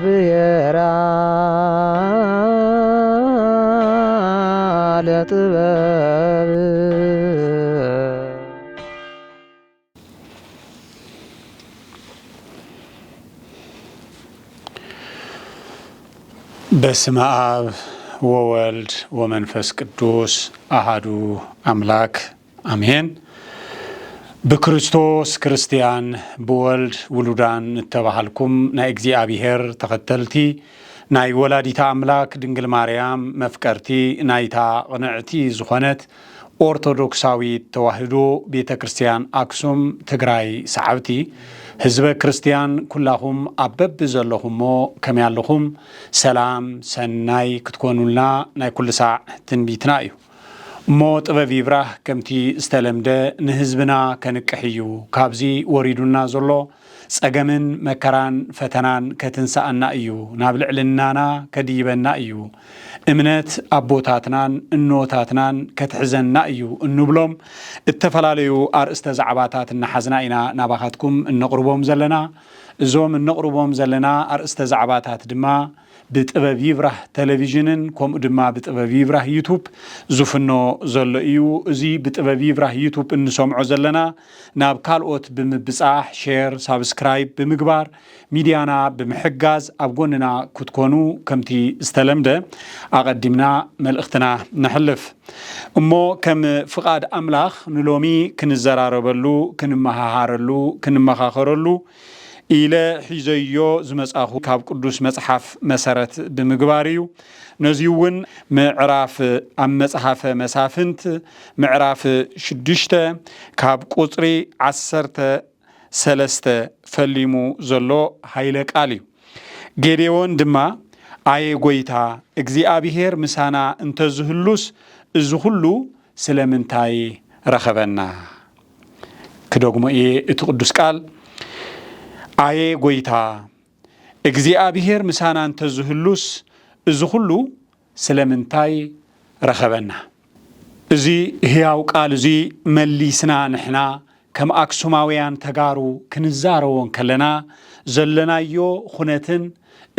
ብሔራ ለጥበብ በስመ አብ ወወልድ ወመንፈስ ቅዱስ አሃዱ አምላክ አሜን። በክርስቶስ ክርስቲያን በወልድ ውሉዳን ተባሃልኩም ናይ እግዚአብሔር ተኸተልቲ ናይ ወላዲታ አምላክ ድንግል ማርያም መፍቀርቲ ናይታ ቅንዕቲ ዝኾነት ኦርቶዶክሳዊት ተዋህዶ ቤተ ክርስቲያን አክሱም ትግራይ ሰዓብቲ ህዝበ ክርስቲያን ኩላኹም አበብ ዘለኹሞ ከም ያለኹም ሰላም ሰናይ ክትኮኑልና ናይ ኩሉ ሰዕ ትንቢትና እዩ እሞ ጥበብ ይብራህ ከምቲ ዝተለምደ ንህዝብና ከንቅሕዩ ካብዚ ወሪዱና ዘሎ ጸገምን መከራን ፈተናን ከትንሳአና እዩ ናብ ልዕልናና ከድይበና እዩ እምነት አቦታትናን እኖታትናን ከትሕዘና እዩ እንብሎም እተፈላለዩ አርእስተ ዛዕባታት እናሓዝና ኢና ናባኻትኩም እነቕርቦም ዘለና እዞም እነቕርቦም ዘለና አርእስተ ዛዕባታት ድማ ብጥበብ ይብራህ ቴሌቪዥንን ከምኡ ድማ ብጥበብ ይብራህ ዩቱብ ዝፍኖ ዘሎ እዩ እዚ ብጥበብ ይብራህ ዩቱብ እንሰምዖ ዘለና ናብ ካልኦት ብምብጻሕ ሼር ሳብስክራይብ ብምግባር ሚድያና ብምሕጋዝ ኣብ ጎንና ክትኮኑ ከምቲ ዝተለምደ ኣቐዲምና መልእኽትና ነሕልፍ እሞ ከም ፍቓድ ኣምላኽ ንሎሚ ክንዘራረበሉ ክንመሃሃረሉ ክንመኻኸረሉ ኢለ ሒዘዮ ዝመጻኹ ካብ ቅዱስ መጽሓፍ መሰረት ብምግባር እዩ ነዚውን ምዕራፍ ኣብ መጽሓፈ መሳፍንት ምዕራፍ 6 ካብ ቁጽሪ 13 ፈሊሙ ዘሎ ሃይለ ቃል እዩ ጌዴዎን ድማ ኣየ ጎይታ እግዚአብሔር ምሳና እንተዝህሉስ እዚ ሁሉ ስለምንታይ ረኸበና ክደግሞ እየ እቲ ቅዱስ ቃል አየ ጎይታ እግዚአብሔር ምሳና እንተዝህሉስ እዚ ሁሉ ስለምንታይ ረኸበና እዚ ህያው ቃል እዚ መሊስና ንሕና ከም አክሱማውያን ተጋሩ ክንዛረዎን ከለና ዘለናዮ ኩነትን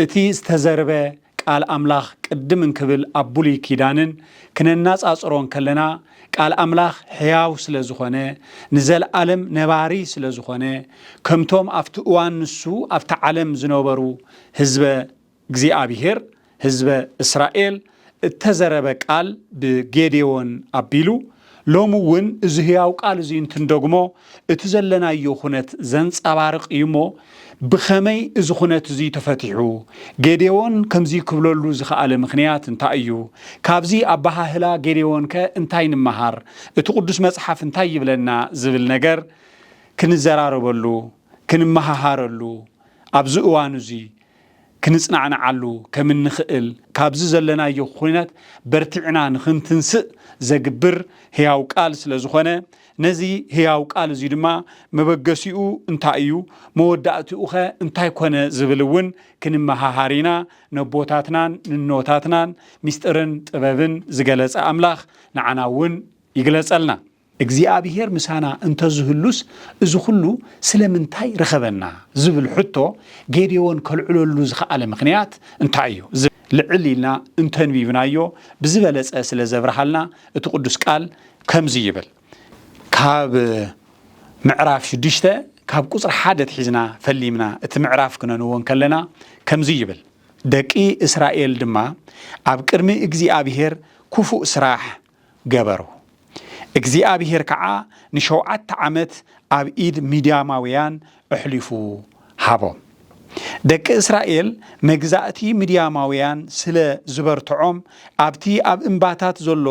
እቲ ዝተዘርበ ቃል አምላኽ ቅድም እንክብል አቡሊ ኪዳንን ክነናጻጽሮን ከለና ቃል አምላኽ ሕያው ስለ ዝኾነ ንዘለዓለም ነባሪ ስለ ዝኾነ ከምቶም ኣብቲ እዋን ንሱ ኣብቲ ዓለም ዝነበሩ ህዝበ እግዚአብሔር ህዝበ እስራኤል እተዘረበ ቃል ብጌዴዎን አቢሉ ሎሙውን እዚ ህያው ቃል እዚ እንትንደግሞ እቲ ዘለናዮ ኩነት ዘንጸባርቕ እዩሞ ብኸመይ እዚ ኩነት እዚ ተፈቲሑ ጌዴዎን ከምዚ ክብለሉ ዝኸኣለ ምኽንያት እንታይ እዩ ካብዚ ኣባሃህላ ጌዴዎን ከ እንታይ ንመሃር እቲ ቅዱስ መጽሓፍ እንታይ ይብለና ዝብል ነገር ክንዘራረበሉ ክንመሃሃረሉ ኣብዚ እዋን እዚ ክንጽናዕናዓሉ ከም እንኽእል ካብዚ ዘለናዮ ኩነት በርቲዕና ንኽንትንስእ ዘግብር ህያው ቃል ስለ ዝኾነ ነዚ ህያው ቃል እዚ ድማ መበገሲኡ እንታይ እዩ መወዳእቲኡ ኸ እንታይ ኮነ ዝብልውን ክንመሃሃሪና ነቦታትናን ንኖታትናን ሚስጥርን ጥበብን ዝገለጸ ኣምላኽ ንዓናውን ይግለጸልና እግዚአብሔር ምሳና እንተዝህሉስ እዚ ሁሉ ስለምንታይ ረኸበና ዝብል ሕቶ ጌዴዎን ከልዕለሉ ዝኸኣለ ምኽንያት እንታይ እዩ ልዕል ኢልና እንተንቢብናዮ ብዝበለጸ ስለ ዘብርሃልና እቲ ቅዱስ ቃል ከምዚ ይብል ካብ ምዕራፍ 6 ካብ ቁጽሪ 1 ትሒዝና ፈሊምና እቲ ምዕራፍ ክነንዎን ከለና ከምዚ ይብል ደቂ እስራኤል ድማ ኣብ ቅድሚ እግዚአብሔር ክፉእ ስራሕ ገበሩ እግዚአብሔር ከዓ ን7 ዓመት ኣብ ኢድ ሚድያማውያን ኣሕሊፉ ሃቦም ደቂ እስራኤል መግዛእቲ ሚድያማውያን ስለ ዝበርትዖም ኣብቲ ኣብ እምባታት ዘሎ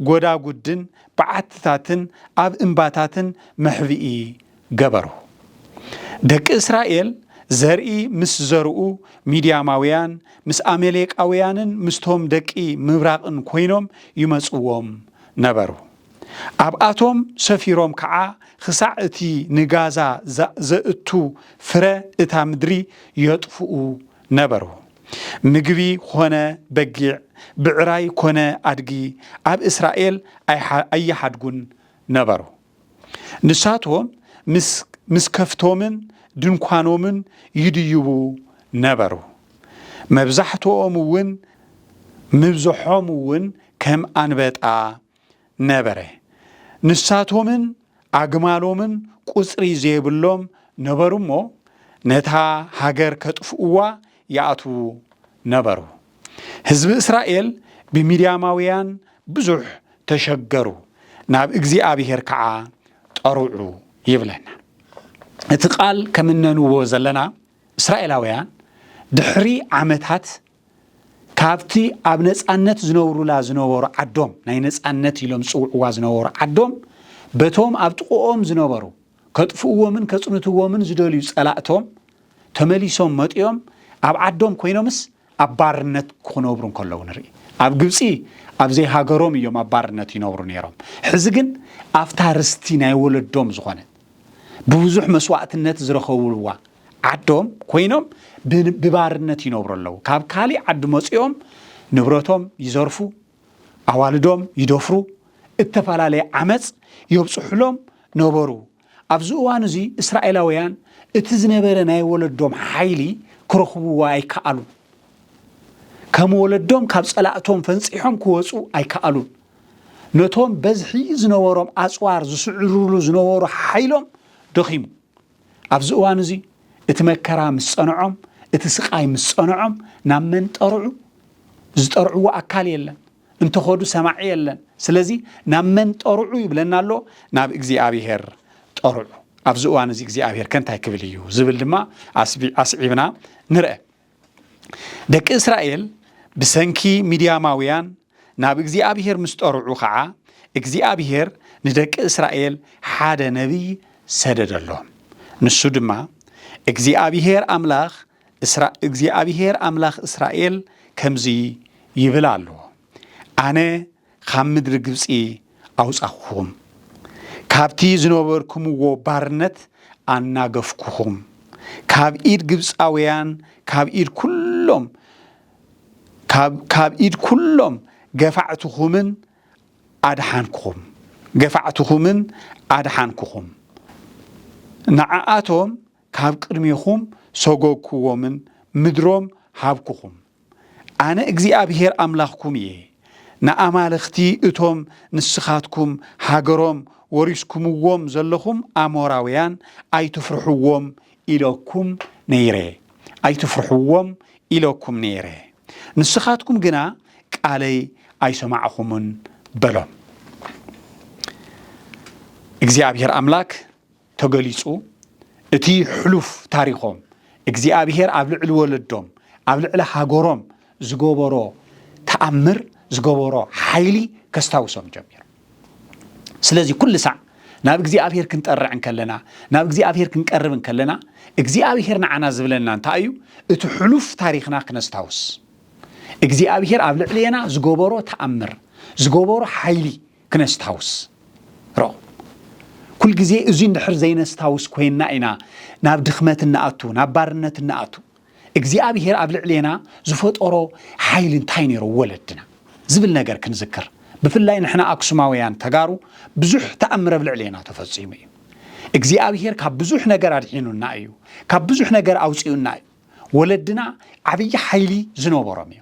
ጎዳጉድን በዓትታትን ኣብ እምባታትን መሕቢኢ ገበሩ ደቂ እስራኤል ዘርኢ ምስ ዘርኡ ሚድያማውያን ምስ አሜሌቃውያንን ምስቶም ደቂ ምብራቕን ኮይኖም ይመጽዎም ነበሩ ኣብኣቶም ሰፊሮም ከዓ ክሳዕ እቲ ንጋዛ ዘእቱ ፍረ እታ ምድሪ የጥፍኡ ነበሩ ምግቢ ኮነ በጊዕ ብዕራይ ኮነ አድጊ ኣብ እስራኤል ኣይሓድጉን ነበሩ ንሳቶም ምስ مسكفتومن دنكوانومن يديبو نبرو مبزحتوم ون مبزحوم ون كم أنبتا نبره نساتومن أجمالومن قصري زيبلوم نبرو مو نتا هاجر كتفوا يعطو نبرو حزب إسرائيل بميدياماويان بزح تشجروا ناب إجزي أبيهر كعا طرعوا يبلنا اتقال كمن نوزلنا إسرائيلاويان دحري عمتات كابتي أبنس أنت زنورو لا زنور عدوم ناينس أنت يلوم سوع زنور عدوم بتوم أبتقوم زنورو كتفوا من كتصنتوا من زدوليس ألاتهم تمليسهم متيوم أب عدوم كوينومس أبارنت كونوبرون كلو نري أب جبسي أب زي هاجروم يوم أبارنت ينورون يرام حزقن أفتارستينا يولد دوم زخانة بوزح مسوعة النت زرخولوا عدوم كوينوم ببارنت ينورون لو كاب كالي عد مسيوم نبرتهم يزرفوا أوالدهم يدفروا اتفال عليه عمز يبصحلهم نبرو أبزوان زي إسرائيلاويان اتزنبرنا يولد دوم حيلي كرخبوا أي كألو كم ولدهم كابس ألاتهم فنسيحهم كوسو أي كألو نتهم بزحي زنورهم أسوار زسعرولو زنورو حيلهم دخيمو أبزوان زي اتمكرا مسانعهم اتسقاي مسانعهم نامن طرعو زطرعو أكال يلن انت خودو سماعي يلن سلازي نامن طرعو يبلنا له ناب إجزي أبيهر طرعو أبزوان زي إجزي أبيهر كنت هيكبليو زبل لما أسعيبنا نرأي دك إسرائيل بسنكي ميدياماويان ناب إجزي أبيهر مستطرعو خعا إجزي أبيهر ندك إسرائيل حاد نبي سدد اللهم نسو دما إجزي أبيهر أملاخ إسرائيل كمزي يبلالو أنا خامد رجبسي أوسأخهم كابتي زنوبركم وبارنت أنا قفكهم كاب إيد جبس أويان كاب إيد كلهم جفعتهم أدحانكم نعاتهم كاب قرميهم سوقوكم مدروم هابكم أنا إجزي أبيهر أملاخكم نأمالختي إتهم نسخاتكم هاجروم وريسكم ووم زلهم أموراويان أي تفرحوهم إلىكم نيري نسخاتكم جنا علي أي سماعهم بلهم إجزي أبيهر أملاك تقليسو إتي حلوف تاريخهم إجزي أبيهر أبلع الولدهم أبلع هاجروم زجوبرو تأمر زجوبرو حيلي كستاوسهم جميل سلازي كل ساعة ناب إجزي أبيهر كنت أرعن كلنا ناب إجزي أبيهر كنت قربن كلنا إجزي أبيهر نعنا زبلنا نتايو إتحلوف تاريخنا كنستاوس إجزي أبيهر أبلع لينا زجوبرو تأمر زجوبرو حيلي كنستاوس رو كل جزء أزين دحر زي نستاوس كوينا إنا ناب دخمة النأتو ناب بارنة النأتو إجزي أبيهر أبلع لينا زفوت أورو حيل تاينيرو ولدنا زبل نجار كنذكر بفلاين إحنا أقسماويان تجارو بزح تأمر بالعلينا تفصيمي إجزي أبيهر كبزح نجار الحينو النايو كبزح نجار أوسيو النايو ولدنا عبي حيلي زنو برامي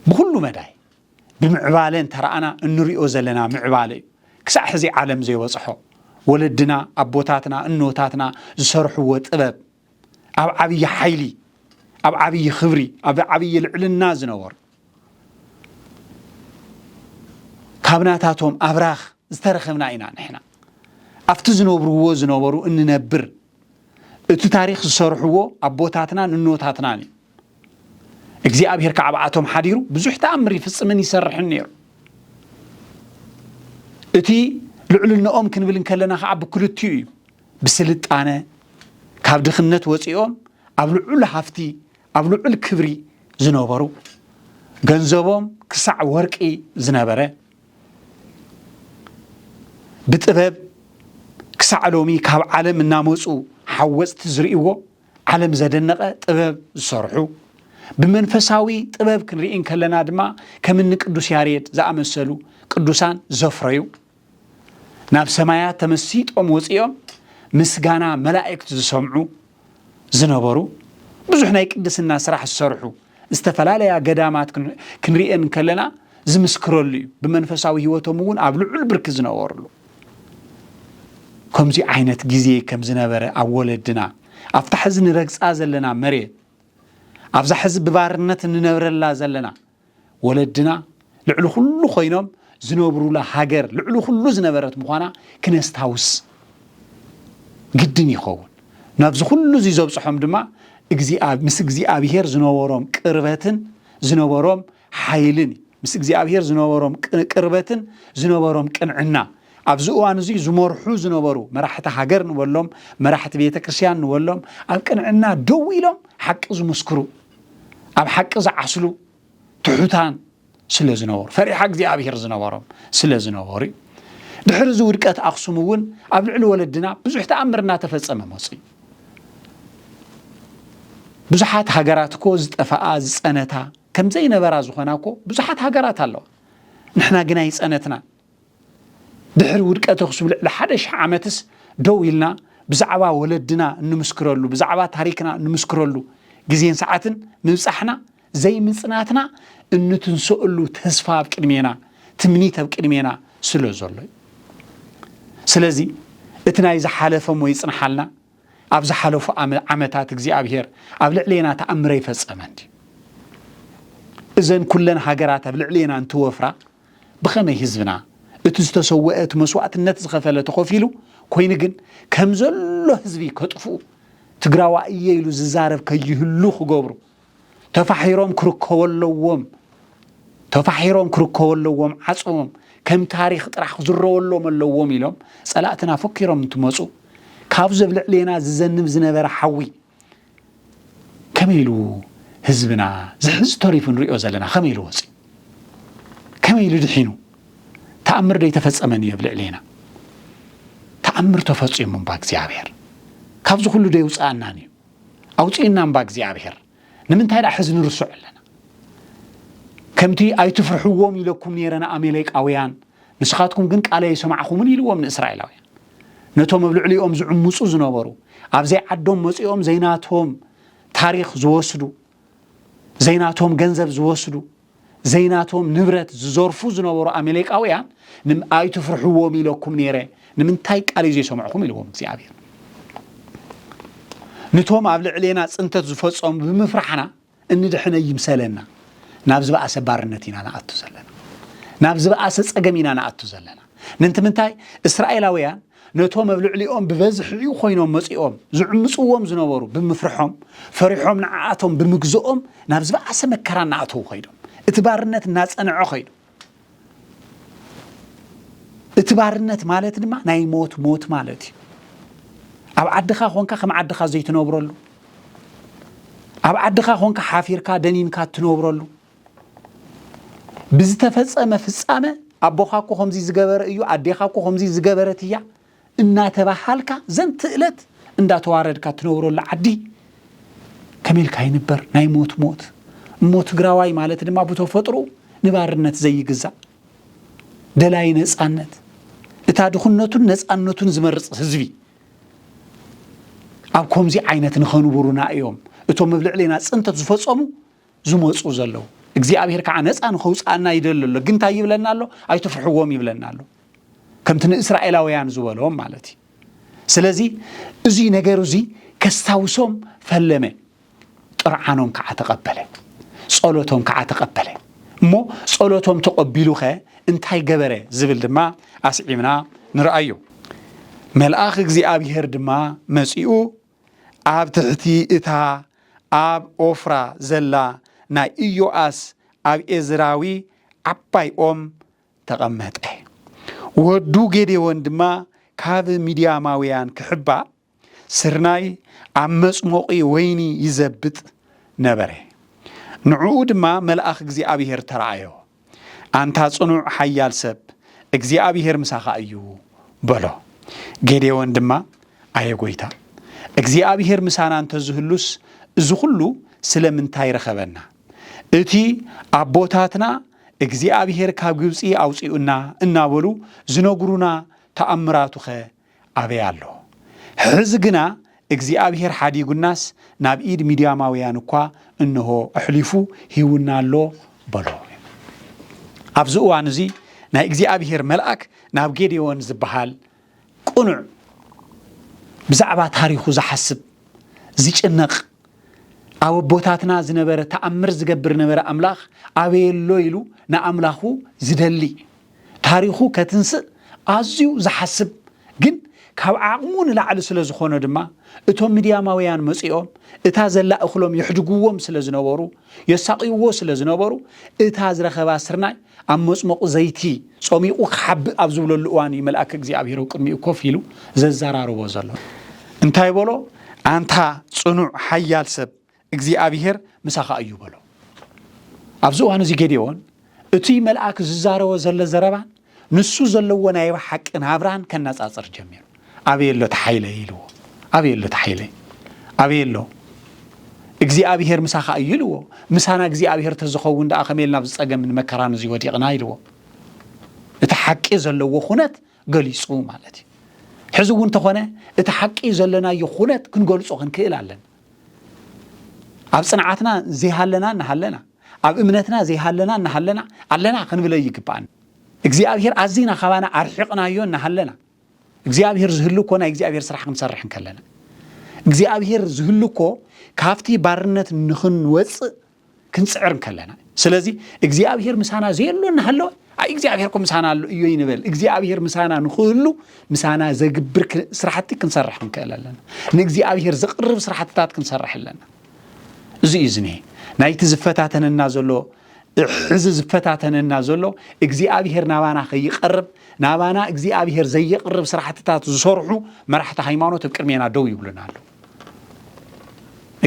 بكل مداي بمعبالين ترى أنا النريو زلنا معبالي كسح زي عالم زي وصحو ولدنا أبوتاتنا النوتاتنا زسرحوا وتبب أب عبي حيلي أب عبي خبري أب عبي العلنا زنور كابناتاتهم أبراخ استرخمنا إنا نحنا أفتزنوبرو زنوبرو إن نبر إتو تاريخ زسرحوا أبوتاتنا النوتاتنا إجزي أبيهر كعباتهم حديرو بزح تأمري في السمن يسرح النير إتي لعلنا كن بلن كلنا خعب كل تيو بسلت أنا كاب دخنت وصيهم أبلعل حفتي أبلعل كبري زنوبرو جنزبهم كسع ورقي زنبره بتبب كسع لومي كاب عالم الناموسو حوست تزرئيو عالم زدنقه طبب زسرحو بمنفساوي طبب كنرئين كلنا دما كمن قدوس ياريد زامسلو قدوسان زفريو ناب سمايات تمسيط وصيهم مسغانا ملائكة زسمعو زنبرو بزح ناي قدسنا سراح السرحو استفلاليا قدامات كنريئن كلنا زمسكرولي بمنفساوي هيوتهم ون ابلعل برك زنورلو كمزي عينت غيزي كم زنبره اولدنا افتح زن رقصا زلنا مريت ابزا حزب ببارنت ننبرلا زلنا ولدنا لعلو كله خوينهم زنبرو لا هاجر لعلو كله زنبرت مخانا كنستاوس قدني يخون نابز كله زي زوبصحهم دما مس እግዚአብሔር ዝነበሮም ቅርበትን ዝነበሮም ኃይልን ምስ እግዚአብሔር ዝነበሮም ቅርበትን ዝነበሮም ቅንዕና ኣብዚ እዋን እዚ ዝመርሑ ዝነበሩ መራሕቲ ሃገር ንበሎም መራሕቲ ቤተክርስቲያን ንበሎም ኣብ ቅንዕና ደው ኢሎም ሓቂ ዝመስክሩ ኣብ ሓቂ ዝዓስሉ ትሑታን ስለ ዝነበሩ ፈሪሓ እግዚአብሔር ዝነበሮም ስለ ዝነበሩ ድሕሪ ዝውድቀት ኣኽሱም እውን ኣብ ልዕሊ ወለድና ብዙሕ ተኣምርና ተፈጸመ መጽ ብዙሓት ሃገራት ኮ ዝጠፋኣ ዝጸነታ ከም ዘይነበራ ዝኾናኮ ብዙሓት ሃገራት ኣለዋ ንሕና ግና ይጸነትና ድሕሪ ውድቀት ኣኽሱም ልዕሊ 1000 ዓመትስ ደው ኢልና ብዛዕባ ወለድና እንምስክረሉ ብዛዕባ ታሪክና እንምስክረሉ ግዜን ሰዓትን ምብጻሕና ዘይምጽናትና እንትንስእሉ ተስፋ ኣብ ቅድሜና ትምኒት ኣብ ቅድሜና ስለ ዘሎ ስለዚ እቲ ናይ ዝሓለፈ ሞ ይጽንሓልና ኣብ ዝሓለፉ ዓመታት እግዚአብሔር ኣብ ልዕሊና ተኣምረ ይፈጸመ እንዲ እዘን ኩለን ሃገራት ኣብ ልዕሊና እንትወፍራ ብኸመይ ህዝብና እቲ ዝተሰውአት መስዋዕትነት ዝኸፈለ ተኸፊሉ ኮይኑ ግን ከም ዘሎ ህዝቢ ከጥፉ ትግራዋይ ኢሉ ዝዛረብ ከይህሉ ክገብሩ ተፋሒሮም ክርከወለዎም ዓጾም ከም ታሪኽ ጥራሕ ዝረወሎም ኣለዎም ኢሎም ጸላእትና ፈኪሮም እንትመጹ ካብ ዘብልዕሊና ዝዘንብ ዝነበረ ሓዊ ከመይሉ ህዝብና ዝሕዝ ተሪፉ ንሪኦ ዘለና ከመይሉ ወፂ ከመይሉ ድሒኑ ተኣምር ደይ ተፈጸመን የብልዕሊና ተኣምር ተፈጺሙ እምባ እግዚአብሔር ካብዚ ኩሉ ደይ ውፃእናን እዩ ኣውፂእና እምባ እግዚአብሔር ንምንታይ ዳ ሕዝ ንርስዑ ኣለና ከምቲ ኣይትፍርሕዎም ኢለኩም ነይረና ኣሜሪካውያን ንስኻትኩም ግን ቃለይ ሰማዕኹምን ኢልዎም ንእስራኤላውያን ነቶም ኣብ ልዕሊኦም ዝዕምፁ ዝነበሩ ኣብ ዘይ ዓዶም መጺኦም ዘይናቶም ታሪኽ ዝወስዱ ዘይናቶም ገንዘብ ዝወስዱ ዘይናቶም ንብረት ዝዘርፉ ዝነበሩ ኣሜሪካውያን ኣይትፍርሕዎም ኢለኩም ነይረ ንምንታይ ቃለይ ዘይሰማዕኹም ኢልዎም እግዚአብሔር ነቶም ኣብ ልዕሊና ጽንተት ዝፈጸሙ ብምፍራሕና እንድሕነ ይምሰለና ናብ ዝበኣሰ ባርነት ኢና ንኣቱ ዘለና ናብ ዝበኣሰ ጸገም ኢና ንኣቱ ዘለና ንምንታይ እስራኤላውያን ነቶም ኣብ ልዕሊኦም ብበዝሒ ኮይኖም መጺኦም ዝዕምጽዎም ዝነበሩ ብምፍርሖም ፈሪሖም ንዓኣቶም ብምግዝኦም ናብ ዝበኣሰ መከራ ንኣተው ኸይዶም እቲ ባርነት እናጸንዖ ኸይዱ እቲ ባርነት ማለት ድማ ናይ ሞት ማለት እዩ ኣብ ዓድኻ ኾንካ ከም ዓድኻ ዘይትነብረሉ ኣብ ዓድኻ ኾንካ ሓፊርካ ደኒንካ ትነብረሉ ብዝተፈጸመ ፍጻመ ኣቦኻ እኮ ከምዚ ዝገበረ እዩ ኣዴኻ እኮ ከምዚ ዝገበረት እያ እናተባሃልካ ዘንት ዕለት እንዳተዋረድካ ትነብረሉ ዓዲ ከመይልካ ይንበር ናይ ሞት ግራዋይ ማለት ድማ ብተፈጥሮ ንባርነት ዘይግዛእ ደላይ ነጻነት እታ ድኹነቱን ነጻነቱን ዝመርጽ ህዝቢ ኣብ ከምዚ ዓይነት ንኸንብሩና እዮም እቶም ኣብ ልዕሊና ጽንተት ዝፈጸሙ ዝመጹ ዘለዉ እግዚአብሔር ከዓ ነጻ ንኸውፃእና ይደለሎ ግን እንታይ ይብለና ኣሎ ኣይትፍርሕዎም ይብለና ኣሎ ከምቲ ንእስራኤላውያን ዝበሎም ማለት እዩ ስለዚ እዚ ነገር እዚ ከስታውሶም ፈለመ ጥርዓኖም ከዓ ተቐበለ ጸሎቶም ከዓ ተቐበለ እሞ ጸሎቶም ተቐቢሉኸ እንታይ ገበረ ዝብል ድማ ኣስዒምና ንርአዮ መልአኽ እግዚአብሔር ድማ መጺኡ ኣብ ትሕቲ እታ ኣብ ኦፍራ ዘላ ናይ ኢዮአስ ኣብ ኤዝራዊ ዓባይ ኦም ተቐመጠ ወዱ ጌዴዎን ድማ ካብ ሚድያማውያን ክሕባ ስርናይ ኣብ መጽሞቂ ወይኒ ይዘብጥ ነበረ ንዕኡ ድማ መልአኽ እግዚአብሔር ተራእዮ ኣንታ ጽኑዕ ሓያል ሰብ እግዚአብሔር ምሳኻ እዩ በሎ ጌዴዎን ድማ ኣየ ጎይታ እግዚአብሔር ምሳና እንተዝህሉስ እዚ ኩሉ ስለምንታይ ረኸበና እቲ ኣቦታትና እግዚአብሔር ካብ ግብጺ አውጪኡና እናበሉ ዝነግሩና ተአምራቱኸ አበያሎ حزقنا እግዚአብሔር ሓዲጉናስ ናብ ኢድ ሚድያማውያን እኳ እንሆ ኣሕሊፉ ሂውና ኣሎ በሎ ኣብዚ እዋን እዚ ናይ እግዚአብሔር መልአክ ናብ ጌዴዎን ዝበሃል ቁኑዕ ብዛዕባ ታሪኹ ዝሓስብ ዝጭነቕ ኣብ ቦታትና ዝነበረ ተኣምር ዝገብር ነበረ ኣምላኽ ኣበየሎ ኢሉ ንኣምላኹ ዝደሊ ታሪኹ ከትንስእ ኣዝዩ ዝሓስብ ግን ካብ ዓቕሙ ንላዕሊ ስለ ዝኾነ ድማ እቶም ሚድያማውያን መጺኦም እታ ዘላ እኽሎም ይሕድጉዎም ስለ ዝነበሩ የሳቂዎ ስለ ዝነበሩ እታ ዝረኸባ ስርናይ ኣብ መጽመቁ ዘይቲ ጾሚቁ ክሓብእ ኣብ ዝብለሉ እዋን መልአክ እግዚአብሔር ቅድሚኡ ኮፍ ኢሉ ዘዘራርቦ ዘሎ እንታይ በሎ ኣንታ ጽኑዕ ሓያል ሰብ እግዚአብሔር ምሳኻ እዩ በሎ ኣብዚ እዋን እዚ ጌዴዎን እቲ መልአክ ዝዛረቦ ዘሎ ዘረባን ንሱ ዘለዎ ናይ ሓቂ ናብራን ከነጻጽር ጀሚሩ ኣበየሎ ተሓይለ ኢልዎ ኣበየሎ ተሓይለ ኣበየሎ እግዚአብሔር ምሳኻ እዩ ኢልዎ ምሳና እግዚአብሔር ተዝኸውን ዳ ከመልና ብጸገምን መከራን እዚ ወዲቕና ኢልዎ እቲ ሓቂ ዘለዎ ኹነት ገሊጹ ማለት እዩ ሕዚ እውን ተኾነ እቲ ሓቂ ዘለናዮ ኹነት ክንገልጾ ክንክእል ኣለና ኣብ ጽንዓትና ዘይሃለና ንሃለና ኣብ እምነትና ዘይሃለና ንሃለና ኣለና ክንብለ ይግባአና እግዚአብሔር ኣዚና ኸባና ኣርሒቕናዮ ንሃለና እግዚአብሔር ዝህልኮ ናይ እግዚአብሔር ስራሕ ክንሰርሕ እንከለና እግዚአብሔር ዝህልኮ ካፍቲ ባርነት ንኽንወፅእ ክንጽዕር እንከለና ስለዚ እግዚአብሔር ምሳና ዘይሎ ንሃሎ ኣይ እግዚአብሔር ኮ ምሳና ኣሎ እዩ ይንበል እግዚአብሔር ምሳና ንኽህሉ ምሳና ዘግብር ስራሕቲ ክንሰርሕ እንከለና ንእግዚአብሔር ዘቕርብ ስራሕትታት ክንሰርሕ ኣለና እዚ እዝኒ ናይቲ ዝፈታተነና ዘሎ ሕዚ ዝፈታተነና ዘሎ እግዚአብሔር ናባና ኸይቐርብ ናባና እግዚአብሔር ዘይቐርብ ስራሕትታት ዝሰርሑ መራሕቲ ሃይማኖት ቅድሜና ደው ይብሉና ኣሎ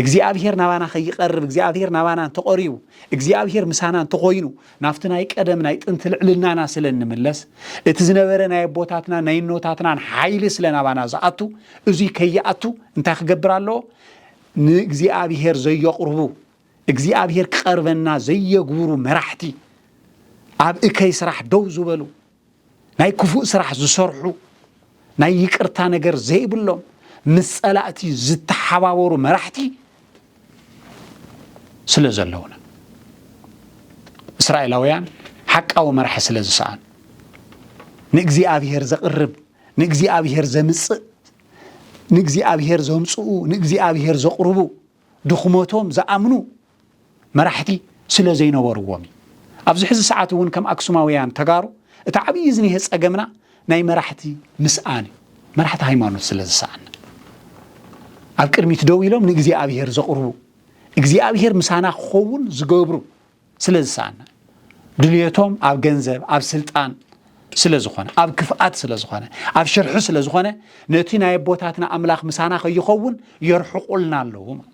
እግዚአብሔር ናባና ኸይቐርብ እግዚአብሔር ናባና ተቆሪቡ እግዚአብሔር ምሳና ተኾይኑ ናፍቲ ናይ ቀደም ናይ ጥንት ልዕልናና ስለ እንምለስ እቲ ዝነበረ ናይ ቦታትና ናይ ኖታትና ሓይሊ ስለ ናባና ዝኣቱ እዚ ከይኣቱ እንታይ ክገብር ኣለዎ ንእግዚአብሔር ዘየቕርቡ እግዚአብሔር ክቐርበና ዘየግብሩ መራሕቲ ኣብ እከይ ስራሕ ደው ዝበሉ ናይ ክፉእ ስራሕ ዝሰርሑ ናይ ይቅርታ ነገር ዘይብሎም ምስ ጸላእቲ ዝተሓባበሩ መራሕቲ ስለ ዘለውና እስራኤላውያን ሓቃዊ መራሒ ስለ ዝሰኣኑ ንእግዚአብሔር ዘቕርብ ንእግዚአብሔር ዘምጽእ ንእግዚአብሔር ዘምጽኡ ንእግዚአብሔር ዘቕርቡ ድኹመቶም ዘኣምኑ መራሕቲ ስለ ዘይነበርዎም ኣብዚ ሕዚ ሰዓት እውን ከም ኣክሱማውያን ተጋሩ እቲ ዓብዪ ዝኒሄ ጸገምና ናይ መራሕቲ ምስኣን መራሕቲ ሃይማኖት ስለ ዝሰኣን ኣብ ቅድሚት ደው ኢሎም ንእግዚአብሔር ዘቕርቡ እግዚአብሔር ምሳና ክኸውን ዝገብሩ ስለ ዝሰኣን ድልየቶም ኣብ ገንዘብ ኣብ ስልጣን ስለ ዝኾነ ኣብ ክፍኣት ስለ ዝኾነ ኣብ ሽርሑ ስለ ዝኾነ ነቲ ናይ ቦታትና ኣምላኽ ምሳና ኸይኸውን የርሕቁልና ኣለዉ ማለት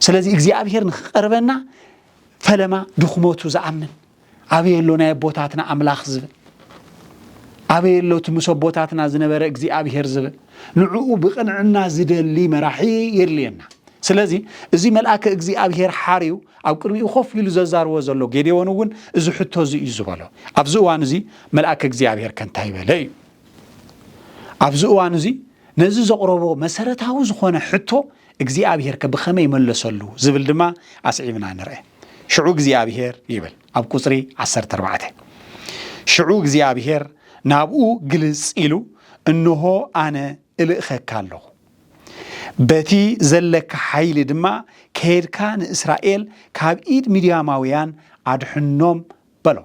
ስለዚ እግዚአብሔር ንኽቐርበና ፈለማ ድኹመቱ ዝኣምን ኣበየሎ ናይ ቦታትና ኣምላኽ ዝብል ኣበየሎ ትምሶ ቦታትና ዝነበረ እግዚአብሔር ዝብል ንዕኡ ብቕንዕና ዝደሊ መራሒ የድልየና ስለዚ እዚ መልአክ እግዚአብሔር ሓሪው ኣብ ቅድሚኡ ኮፍ ኢሉ ዘዛርቦ ዘሎ ጌዴዎን እውን እዚ ሕቶ እዚ እዩ ዝበሎ ኣብዚ እዋን እዚ መልአክ እግዚአብሔር ከንታይ በለ እዩ ኣብዚ እዋን እዚ ነዚ ዘቕረቦ መሰረታዊ ዝኾነ ሕቶ እግዚአብሔር ከብኸመይ ይመለሰሉ ዝብል ድማ ኣስዒብና ንርአ ሽዑ እግዚአብሔር ይብል ኣብ ቁጽሪ 14 ሽዑ እግዚአብሔር ናብኡ ግልጽ ኢሉ እንሆ ኣነ እልእኸካ ኣለኹ በቲ ዘለካ ሓይሊ ድማ ከሄድካ ንእስራኤል ካብ ኢድ ሚድያማውያን ኣድሕኖም በሎ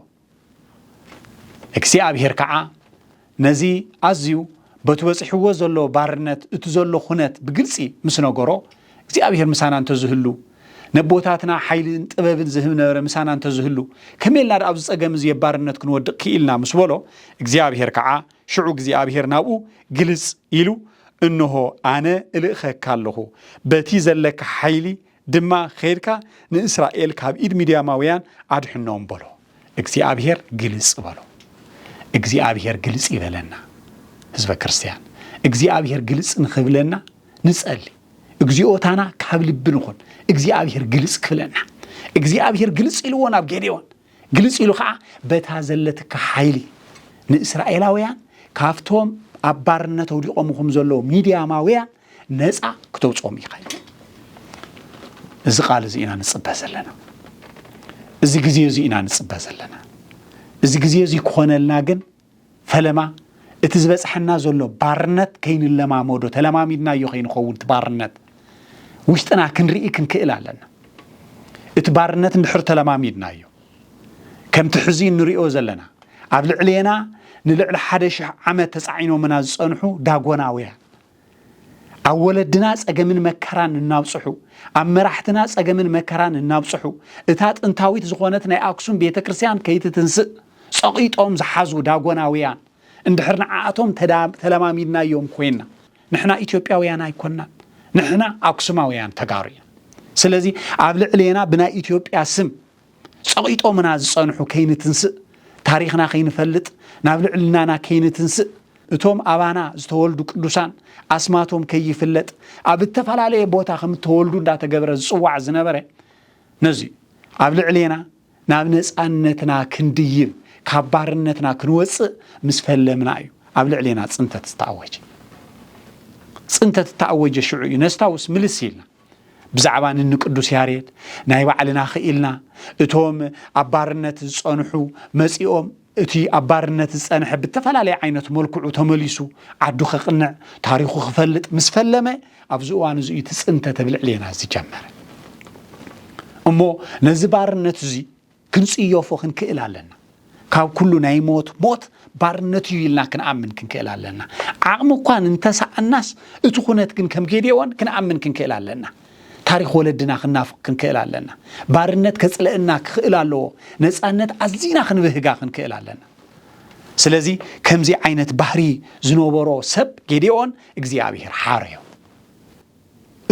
እግዚአብሔር ከዓ ነዚ ኣዝዩ በትበጽሕዎ ዘሎ ባርነት እቲ ዘሎ ኹነት ብግልጺ ምስ ነገሮ እግዚአብሔር ምሳና እንተዝህሉ ነቦታትና ሓይልን ጥበብን ዝህብ ነበረ ምሳና እንተዝህሉ ከመይልና ኣብ ዝጸገም እዚ የባርነት ክንወድቕ ክኢልና ምስ በሎ እግዚአብሔር ከዓ ሽዑ እግዚአብሔር ናብኡ ግልጽ ኢሉ እንሆ ኣነ እልእኸካ ኣለኹ በቲ ዘለካ ሓይሊ ድማ ኸይድካ ንእስራኤል ካብ ኢድ ሚድያማውያን ኣድሕኖም በሎ እግዚአብሔር ግልጽ በሎ እግዚአብሔር ግልጽ ይበለና ህዝበ ክርስቲያን እግዚአብሔር ግልጽ ንኽብለና ንጸሊ እግዚኦታና ካብ ልብ ንኹን እግዚአብሔር ግልጽ ክብለና እግዚአብሔር ግልጽ ኢልዎ ናብ ጌዴዎን ግልጽ ኢሉ ከዓ በታ ዘለትካ ሓይሊ ንእስራኤላውያን ካፍቶም أبارنة توديقهم زلوا ميديا ماوية نزع كتوصهم يخيل إذا قال زينا نصبها زلنا إذا جزيه زينا نصبها زلنا إذا جزيه زي كونه الناجن فلما اتزبس حنا زلوا بارنت كين اللما مودو تلما ميدنا يخين خوت بارنت وشتنا كنرئي كنكئل لنا اتبارنت ندحر تلما ميدنا يو كم تحزين نرئو زلنا قبل علينا نلعل حدش عمد تسعينو مناز صنحو داغوناويا أولدنا أجمن مكران النابصحو أمرحتنا أجمن مكران النابصحو إتات انتاويت زغونتنا أكسون بيتكرسيان كيت تنسق سقيت أم زحزو داغوناويان اندحرنا عاتهم تلاماميدنا يوم كوينا نحنا إثيوبياويان أيكونا نحنا أكسوماويان تقاريا سلازي قبل علينا بنا إثيوبيا سم سقيت أم مناز صنحو كين تنسق تاريخنا كين فلت نابل علنا كين تنسق እቶም አባና ዝተወልዱ ቅዱሳን አስማቶም ከይፍለጥ ኣብ ተፈላለየ ቦታ ከም ተወልዱ እንዳተገበረ ዝጽዋዕ ዝነበረ ነዚ ኣብ ልዕሌና ናብ ነጻነትና ክንድይብ ካብ ባርነትና ክንወጽእ ምስ ፈለምና እዩ ኣብ ልዕሌና ጽንተት ተኣወጀ ሽዑ እዩ ነስታውስ ምልሲልና ብዛዕባ ንቅዱስ ያሬድ ናይ ባዕልና ኽኢልና እቶም ኣብ ባርነት ዝጸንሑ መጺኦም እቲ አባርነት ጸንሐ በተፈላለየ አይነት መልክዑ ተመሊሱ ዓዱ ኸቅንዕ ታሪኹ ኽፈልጥ ምስ ፈለመ ኣብዚ እዋን እዚ ጽንተ ተብልዕሌና ዝጀመረ እሞ ነዚ ባርነት እዚ ክንጽዮፎ ክንክእል ኣለና ካብ ኩሉ ናይ ሞት ባርነት ይልና ክንኣምን ክንክእል ኣለና ዓቕሚ እንኳን እንተሳኣናስ እቲ ኩነት ግን ከም ጌዴዎን ክንኣምን ክንክእል ኣለና ታሪኽ ወለድና ክናፍቅ ክንክእል ኣለና ባርነት ከጽለእና ክኽእል ኣለዎ ነጻነት ኣዝና ክንብህጋ ክንክእል ኣለና ስለዚ ከምዚ ዓይነት ባህሪ ዝነበሮ ሰብ ጌዴዎን እግዚአብሔር ሓርዮ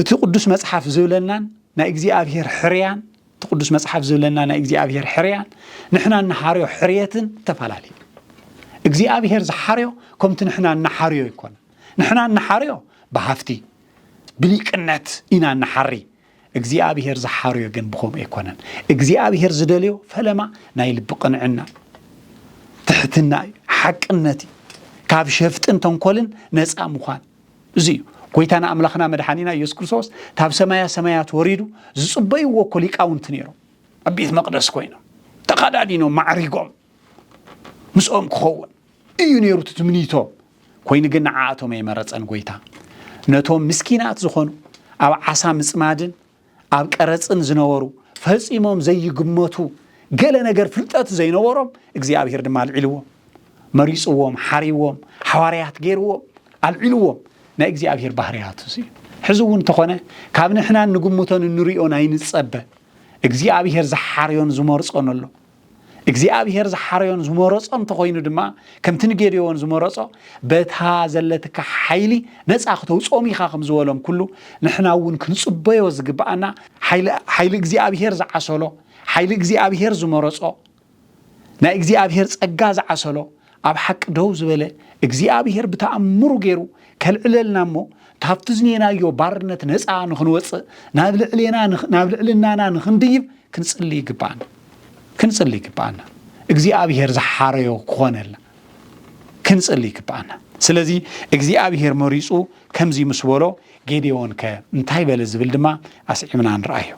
እቲ ቅዱስ መጽሓፍ ዝብለናን ናይ እግዚአብሔር ሕርያን እቲ ቅዱስ መጽሓፍ ዝብለና ናይ እግዚአብሔር ሕርያን ንሕና ንሓርዮ ሕርየትን ተፈላለዩ እግዚአብሔር ዝሓርዮ ከምቲ ንሕና ንሓርዮ ይኮነ ንሕና ንሓርዮ በሃፍቲ بليقنت إنا نحري እግዚአብሔር زحاريو ግን بخوم يكونن እግዚአብሔር ዝደልዮ ፈለማ ናይ ልብ ቅንዕና ትሕትና حقنتي ካብ ሸፍጥን ተንኮልን ነፃ ምዃን እዚ ጎይታና አምላኽና መድኃኒና ኢየሱስ ክርስቶስ ታብ ሰማያት ወሪዱ ዝጽበይዎ ኮሊቃውንት ነይሮ ኣብ ቤት መቅደስ ኮይኑ ተቃዳዲኖ ማዕሪጎም ምስኦም ክኸውን እዩ ነይሩ ትምኒቶ ኮይኑ ግን ዓአቶም የመረፀን ጎይታ ነቶም ምስኪናት ዝኾኑ ኣብ ዓሳ ምጽማድን ኣብ ቀረጽን ዝነበሩ ፈጺሞም ዘይግመቱ ገለ ነገር ፍልጠት ዘይነበሮም እግዚአብሔር ድማ አልዒልዎም መሪጽዎም ሓሪዎም ሐዋርያት ገይርዎም አልዒልዎም ናይ እግዚአብሔር ባህሪያት እዚ ሕዝውን ተኾነ ካብ ንሕና ንግምቶን ንሪኦን ኣይንጸበ እግዚአብሔር ዝሓርዮን ዝመርጾንሎ እግዚአብሔር ዝሓርዮን ዝመረጾን ተኾይኑ ድማ ከምቲ ንጌዴዎን ዝመረጾ በታ ዘለትካ ሓይሊ ነፃ ክትውጾም ኢኻ ከም ዝበሎም ኩሉ ንሕና እውን ክንጽበዮ ዝግባአና ሓይሊ እግዚአብሔር ዝዓሰሎ ሓይሊ እግዚአብሔር ዝመረጾ ናይ እግዚአብሔር ጸጋ ዝዓሰሎ ኣብ ሓቂ ደው ዝበለ እግዚአብሔር ብተኣምሩ ገይሩ ከልዕለልናሞ ታብቲ ዝኔናዮ ባርነት ነፃ ንኽንወፅእ ናብ ልዕልናና ንኽንድይብ ክንጽሊ ይግባአና እግዚአብሔር ዝሓርዮ ክኾነልና ክንጽሊ ይግባአና ስለዚ እግዚአብሔር መሪጹ ከምዚ ምስ በሎ ጌዴዎን እንታይ በለ ዝብል ድማ ኣስዒምና ንርአዮ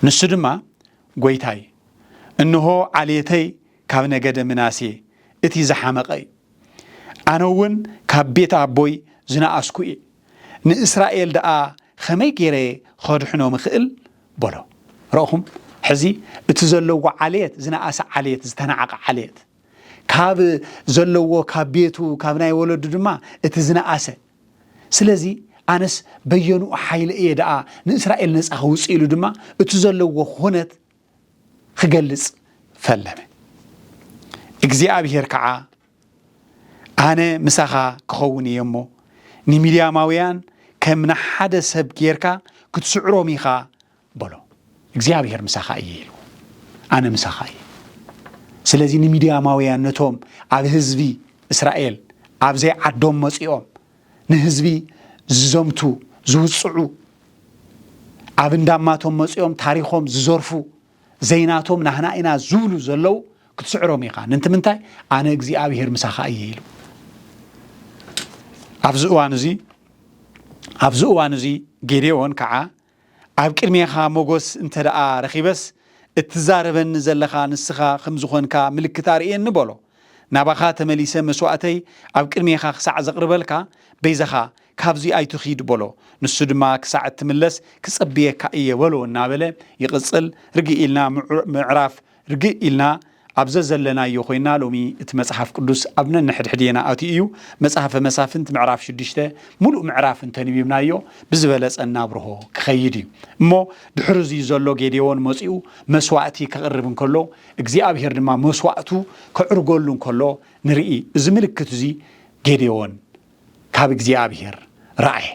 ንሱ ድማ ጎይታይ እንሆ ዓሌተይ ካብ ነገደ ምናሴ እቲ ዝሓመቐ ኣነ እውን ካብ ቤት ኣቦይ ዝነኣስኩ እየ ንእስራኤል ደኣ ኸመይ ገይረ ኸድሕኖ ምኽእል በሎ ረእኹም ሕዚ እቲ ዘለዎ ዓሌት ዝነኣሰ ዓሌት ዝተናዓቐ ዓሌት ካብ ዘለዎ ካብ ቤቱ ካብ ናይ ወለዱ ድማ እቲ ዝነኣሰ ስለዚ ኣነስ በየኑ ሓይሊ እየ ደኣ ንእስራኤል ነፃ ክውፅእ ኢሉ ድማ እቲ ዘለዎ ኩነት ክገልጽ ፈለመ እግዚአብሔር ከዓ ኣነ ምሳኻ ክኸውን እየ እሞ ንሚድያማውያን ከም ንሓደ ሰብ ጌርካ ክትስዕሮም ኢኻ በሎ እግዚአብሔር ምሳኻ እየ ኢሉ ኣነ ምሳኻ እየ ስለዚ ንሚድያማውያን ነቶም ኣብ ህዝቢ እስራኤል ኣብ ዘይ ዓዶም መጺኦም ንህዝቢ ዝዘምቱ ዝውጽዑ ኣብ እንዳማቶም መጺኦም ታሪኾም ዝዘርፉ ዘይናቶም ናህና ኢና ዝብሉ ዘለው ክትስዕሮም ኢኻ ንንት ምንታይ ኣነ እግዚአብሔር ምሳኻ እየ ኢሉ ኣብዚ እዋን እዚ ጌዴዎን ከዓ ኣብ ቅድሜኻ ሞጎስ እንተደኣ ረኺበስ እትዛረበኒ ዘለኻ ንስኻ ከም ዝኾንካ ምልክት ኣርእየኒ በሎ ናባኻ ተመሊሰ መስዋዕተይ ኣብ ቅድሜኻ ክሳዕ ዘቕርበልካ በይዘኻ ካብዚ ኣይትኺድ በሎ ንሱ ድማ ክሳዕ እትምለስ ክጸብየካ እየ በሎ እናበለ ይቕጽል ርግእ ኢልና ምዕራፍ ርግእ ኢልና ኣብዘ ዘለናዮ ኮይና ሎሚ እቲ መጽሓፍ ቅዱስ ኣብነ ንሕድሕድየና ኣቲ እዩ መጽሓፈ መሳፍንት ምዕራፍ 6 ሙሉእ ምዕራፍ እንተንቢብናዮ ብዝበለጸና ብርሆ ክኸይድ እዩ እሞ ድሕሪ እዚ ዘሎ ጌዴዎን መጺኡ መስዋዕቲ ከቕርብ እንከሎ እግዚአብሔር ድማ መስዋዕቱ ከዕርገሉ እንከሎ ንርኢ እዚ ምልክት እዚ ጌዴዎን ካብ እግዚአብሔር ረአየ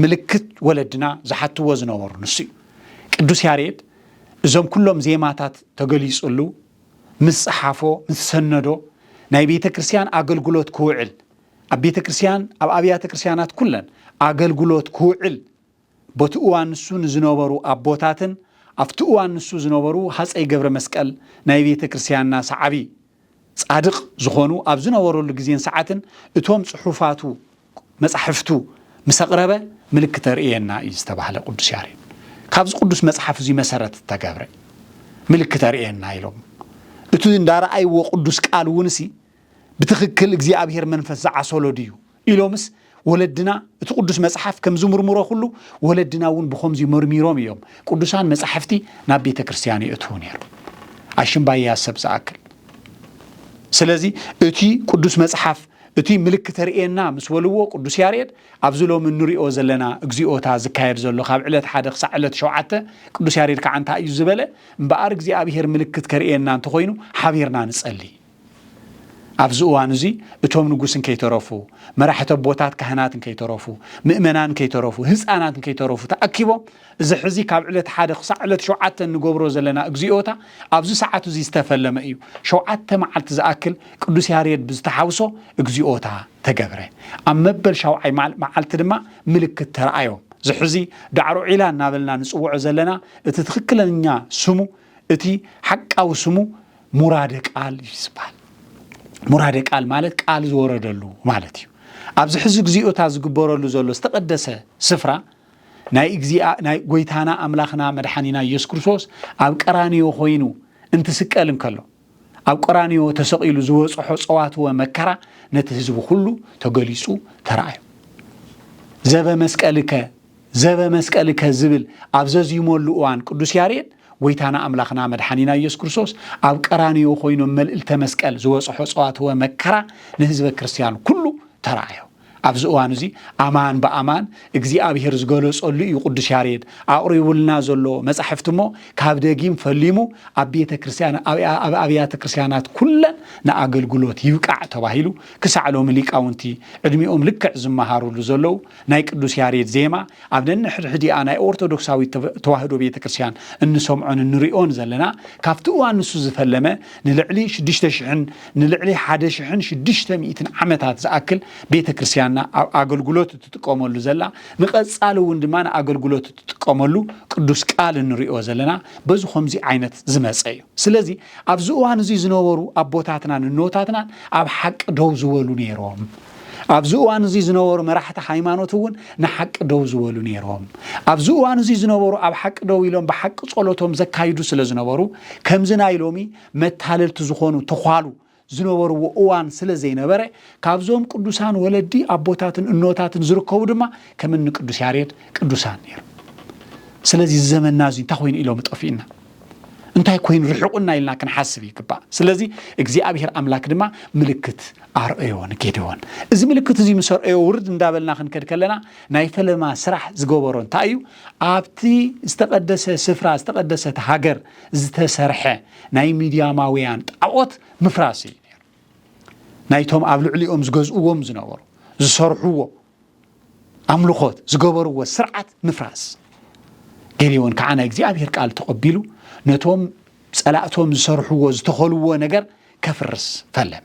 ምልክት ወለድና ዝሓትዎ ዝነበሩ ንሱ ቅዱስ ያሬድ እዞም ኩሎም ዜማታት ተገሊጹሉ ምስ ጸሓፎ ምስ ሰነዶ ናይ ቤተ ክርስቲያን ኣገልግሎት ክውዕል ኣብ ቤተ ክርስቲያን ኣብ ኣብያተ ክርስቲያናት ኩለን ኣገልግሎት ክውዕል በቲ እዋን ንሱ ዝነበሩ ኣቦታትን ኣብቲ እዋን ንሱ ዝነበሩ ሃፀይ ገብረ መስቀል ናይ ቤተ ክርስቲያንና ሰዓቢ ጻድቕ ዝኾኑ ኣብ ዝነበሩሉ ግዜን ሰዓትን እቶም ጽሑፋቱ መጽሕፍቱ ምሰቕረበ ምልክት ርእየና እዩ ዝተባህለ ቅዱስ ያሬድ ካብዚ ቅዱስ መጽሓፍ እዚ መሰረት ተገብረ ምልክት ርእየና ኢሎም እቲ እንዳረኣይዎ ቅዱስ ቃል ውንሲ ብትኽክል እግዚአብሔር መንፈስ ዝዓሰሎ ድዩ ኢሎምስ ወለድና እቲ ቅዱስ መጽሓፍ ከም ዝምርምሮ ሁሉ ወለድና እውን ብኸምዚ መርሚሮም እዮም ቅዱሳን መጽሕፍቲ ናብ ቤተ ክርስቲያን ይእትዉ ነይሩ ኣሽምባያ ሰብ ዝኣክል ስለዚ እቲ ቅዱስ መጽሓፍ እቲ ምልክት ርእየና ምስ በልዎ ቅዱስ ያሬድ ኣብዚ ሎሚ ንሪኦ ዘለና እግዚኦታ ዝካየድ ዘሎ ካብ ዕለት 1 ክሳዕ ዕለት 7 ቅዱስ ያሬድ ከዓ እንታይ እዩ ዝበለ እምበኣር እግዚአብሔር ምልክት ከርእየና እንተኮይኑ ሓቢርና ንጸሊ ኣብዚ እዋን እዚ እቶም ንጉስን ከይተረፉ መራሕቲ ቦታት ካህናትን ከይተረፉ ምእመናን ከይተረፉ ህፃናትን ከይተረፉ ተኣኪቦም እዚ ሕዚ ካብ ዕለት 1 ክሳዕ ዕለት 7 ንገብሮ ዘለና እግዚኦታ ኣብዚ ሰዓት እዚ ዝተፈለመ እዩ 7 መዓልቲ ዝኣክል ቅዱስ ያሬድ ብዝተሓውሶ እግዚኦታ ተገብረ ኣብ መበል 7 መዓልቲ ድማ ምልክት ተረኣዮም እዚ ሕዚ ዳዕሮ ዒላ እናበልና ንጽውዖ ዘለና እቲ ትክክለኛ ስሙ እቲ ሓቃዊ ስሙ ሙራደ ቃል ይስባል ሙራደ ቃል ማለት ቃል ዝወረደሉ ማለት እዩ ኣብዚ ሕዚ እግዚኦታ ዝግበረሉ ዘሎ ዝተቀደሰ ስፍራ ናይ ጎይታና ኣምላኽና መድሓኒና ኢየሱስ ክርስቶስ ኣብ ቀራንዮ ኮይኑ እንትስቀል እንከሎ ኣብ ቀራንዮ ተሰቂሉ ዝወጽሖ ጸዋትወ መከራ ነቲ ህዝቡ ሁሉ ተገሊጹ ተራእዩ ዘበ መስቀልከ ዝብል ኣብ ዘዚመሉ እዋን ቅዱስ ያሬድ ጎይታና ኣምላኽና መድሓኒና ኢየሱስ ክርስቶስ ኣብ ቀራንዮ ኮይኑ መልእልተ መስቀል ዝወጽሖ ጸዋትወ መከራ ንህዝበ ክርስቲያን ኩሉ ተራእዩ ኣብዚ እዋን እዚ ኣማን በኣማን እግዚአብሔር ዝገለጸሉ እዩ ቅዱስ ያሬድ ኣቕሪቡልና ዘሎ መጽሕፍቲ እሞ ካብ ደጊም ፈሊሙ ኣብ ቤተ ክርስቲያን ኣብ ኣብያተ ክርስቲያናት ኩለን ንኣገልግሎት ይብቃዕ ተባሂሉ ክሳዕ ሎሚ ሊቃውንቲ ዕድሚኦም ልክዕ ዝመሃሩሉ ዘለው ናይ ቅዱስ ያሬድ ዜማ ኣብ ነንሕድሕዲኣ ናይ ኦርቶዶክሳዊ ተዋህዶ ቤተ ክርስቲያን እንሰምዖን እንሪኦን ዘለና ካብቲ እዋን ንሱ ዝፈለመ ንልዕሊ 6000 ንልዕሊ 1600 ዓመታት ዝኣክል ቤተ ክርስቲያን ኣገልግሎት ትጥቀመሉ ዘላ ንቐጻሊ እውን ድማ ኣገልግሎት ትጥቀመሉ ቅዱስ ቃል እንሪኦ ዘለና በዚ ከምዚ ዓይነት ዝመጸ እዩ ስለዚ ኣብዚ እዋን እዚ ዝነበሩ ኣቦታትና ንኖታትና ኣብ ሓቂ ደው ዝበሉ ነይሮም ኣብዚ እዋን እዚ ዝነበሩ መራሕቲ ሃይማኖት እውን ንሓቂ ደው ዝበሉ ነይሮም ኣብዚ እዋን እዚ ዝነበሩ ኣብ ሓቂ ደው ኢሎም ብሓቂ ጸሎቶም ዘካይዱ ስለ ዝነበሩ ከምዚ ናይ ሎሚ መታለልቲ ዝኾኑ ተኳሉ ዝነበርዎ እዋን ስለ ዘይነበረ ካብዞም ቅዱሳን ወለዲ ኣቦታትን እኖታትን ዝርከቡ ድማ ከምኒ ቅዱስ ያሬድ ቅዱሳን ነይሩ ስለዚ ዘመንና እዚ እንታይ ኮይኑ ኢሎም ጠፊእና እንታይ ኮይኑ ርሕቁና ኢልና ክንሓስብ ይግባእ ስለዚ እግዚአብሔር ኣምላክ ድማ ምልክት ኣርእዮ ንጌዴዎን እዚ ምልክት እዚ ምስ ኣርእዮ ውርድ እንዳበልና ክንከድ ከለና ናይ ፈለማ ስራሕ ዝገበሮ እንታይ እዩ ኣብቲ ዝተቀደሰ ስፍራ ዝተቀደሰት ሃገር ዝተሰርሐ ናይ ሚድያማውያን ጣዖት ምፍራስ እዩ ናይቶም ኣብ ልዕሊኦም ዝገዝኡዎም ዝነበሩ ዝሰርሕዎ ኣምልኾት ዝገበርዎ ስርዓት ምፍራስ ጌዴዎን ከዓ ናይ እግዚአብሔር ቃል ተቀቢሉ ነቶም ጸላእቶም ዝሰርሕዎ ዝተኸልዎ ነገር ከፍርስ ፈለመ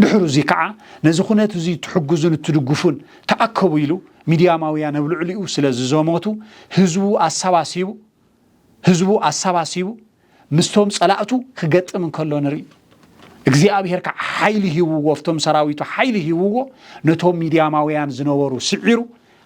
ድሕሩ እዚ ከዓ ነዚ ኩነት እዚ ትሕግዙን ትድግፉን ተኣከቡ ኢሉ ሚድያማውያን ኣብ ልዕሊኡ ስለ ዝዘመቱ ህዝቡ ኣሰባሲቡ ምስቶም ጸላእቱ ክገጥም እንከሎ ንርኢ እግዚአብሔር ከኃይል ይህው ወፍቶም ሰራዊቱ ኃይል ይህው ነቶም ሚዲያማውያን ዝነበሩ ስዒሩ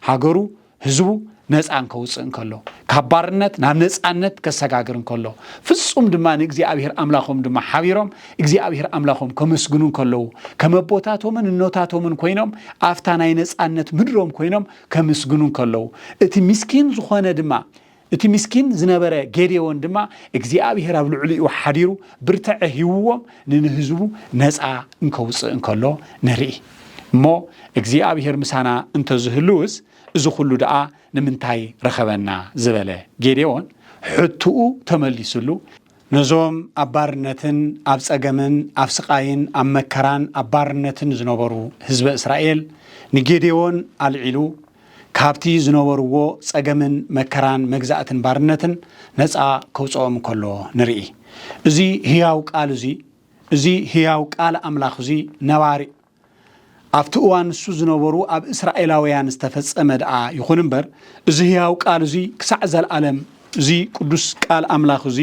ሃገሩ ህዝቡ ነፃን ከውፅእን ከሎ ካባርነት ናብ ነፃነት ከሰጋግርን ከሎ ፍጹም ድማ ንእግዚአብሔር አምላኾም ድማ ሓቢሮም እግዚአብሔር አምላኾም ከመስግኑን ከለው ከመቦታቶምን እኖታቶምን ኮይኖም አፍታ ናይ ነፃነት ምድሮም ኮይኖም ከመስግኑን ከለው እቲ ምስኪን ዝኾነ ድማ እቲ ምስኪን ዝነበረ ጌዴዎን ድማ እግዚአብሔር ኣብ ልዕሊኡ ሓዲሩ ብርትዕ ሂውዎም ንህዝቡ ነፃ እንከውፅእ እንከሎ ንርኢ እሞ እግዚአብሔር ምሳና እንተዝህልውስ እዚ ኩሉ ደኣ ንምንታይ ረኸበና ዝበለ ጌዴዎን ሕቱኡ ተመሊሱሉ ነዞም አባርነትን ኣብ ፀገምን ኣብ ስቃይን ኣብ መከራን አባርነትን ዝነበሩ ህዝበ እስራኤል ንጌዴዎን አልዒሉ ካብቲ ዝነበርዎ ፀገምን መከራን መግዛእትን ባርነትን ነፃ ከውፅኦም ከሎ ንርኢ እዚ ህያው ቃል እዚ ህያው ቃል አምላኽ እዚ ነባሪ ኣብቲ እዋን እሱ ዝነበሩ ኣብ እስራኤላውያን ዝተፈጸመ ደኣ ይኹን እምበር እዚ ህያው ቃል እዚ ክሳዕ ዘለዓለም እዚ ቅዱስ ቃል አምላኽ እዚ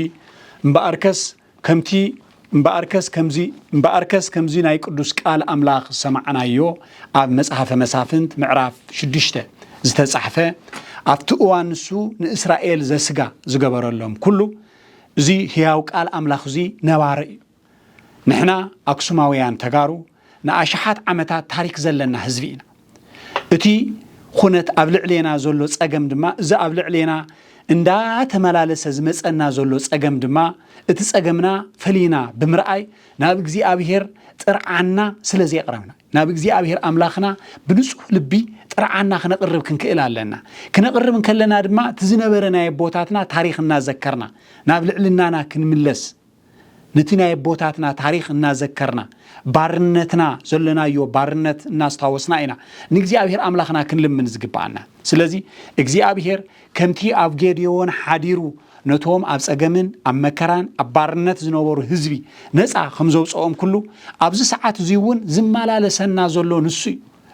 እምበኣርከስ ከምዚ ናይ ቅዱስ ቃል አምላኽ ሰማዕናዮ ኣብ መጽሓፈ መሳፍንት ምዕራፍ 6 ዝተጻሕፈ ኣብቲ እዋን እሱ ንእስራኤል ዘስጋ ዝገበረሎም ኩሉ እዚ ህያው ቃል አምላኽ እዚ ነባሪ እዩ ንሕና አክሱማውያን ተጋሩ ንኣሽሓት ዓመታት ታሪክ ዘለና ህዝቢ ኢና እቲ ኩነት ኣብ ልዕሌና ዘሎ ፀገም ድማ እዚ ኣብ ልዕሌና እንዳተመላለሰ ዝመፀና ዘሎ ፀገም ድማ እቲ ፀገምና ፈሊና ብምርኣይ ናብ እግዚአብሔር ጥርዓና ስለዚ የቅረብና ናብ እግዚአብሔር አምላኽና ብንጹህ ልቢ ጥርዓና ክነቅርብ ክንክእል ኣለና ክነቅርብ ከለና ድማ ትዝነበረ ናይ ቦታትና ታሪክ እናዘከርና ናብ ልዕልናና ክንምለስ ነቲ ናይ ቦታትና ታሪክ እናዘከርና ባርነትና ዘለናዮ ባርነት እናስታወስና ኢና ንእግዚአብሔር አምላኽና ክንልምን ዝግባአና ስለዚ እግዚአብሔር ከምቲ ኣብ ጌዴዎን ሓዲሩ ነቶም ኣብ ፀገምን ኣብ መከራን ኣብ ባርነት ዝነበሩ ህዝቢ ነፃ ከምዘውፅኦም ኩሉ ኣብዚ ሰዓት እዚ እውን ዝመላለሰና ዘሎ ንሱ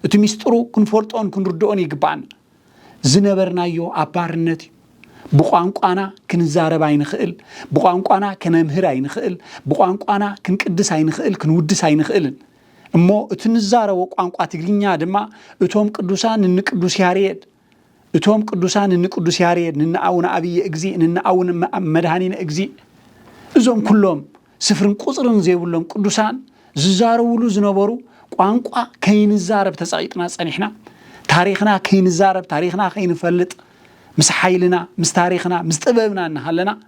እቲ ሚስጥሩ ክንፈልጦን ክንርድኦን ይግባአና ዝነበርናዮ ኣብ ባርነት بقانقانا كنزارب عين خيل بقانقانا كنمهر عين خيل بقانقانا كنقدس عين خيل كنودس عين خيل أما تنزار وقانقا تجرينيا دما أتوم قدوسان النقدوس ياريد أتوم قدوسان النقدوس ياريد ننعون أبي إجزي ننعون مدهانين إجزي زوم كلهم سفرن قصرن زي ولهم قدوسان زارولو زنبرو قانقا كين الزارب تسعيتنا صنيحنا تاريخنا كين الزارب تاريخنا كين فلت مس حيلنا مس تاريخنا مس طببنا نحلنا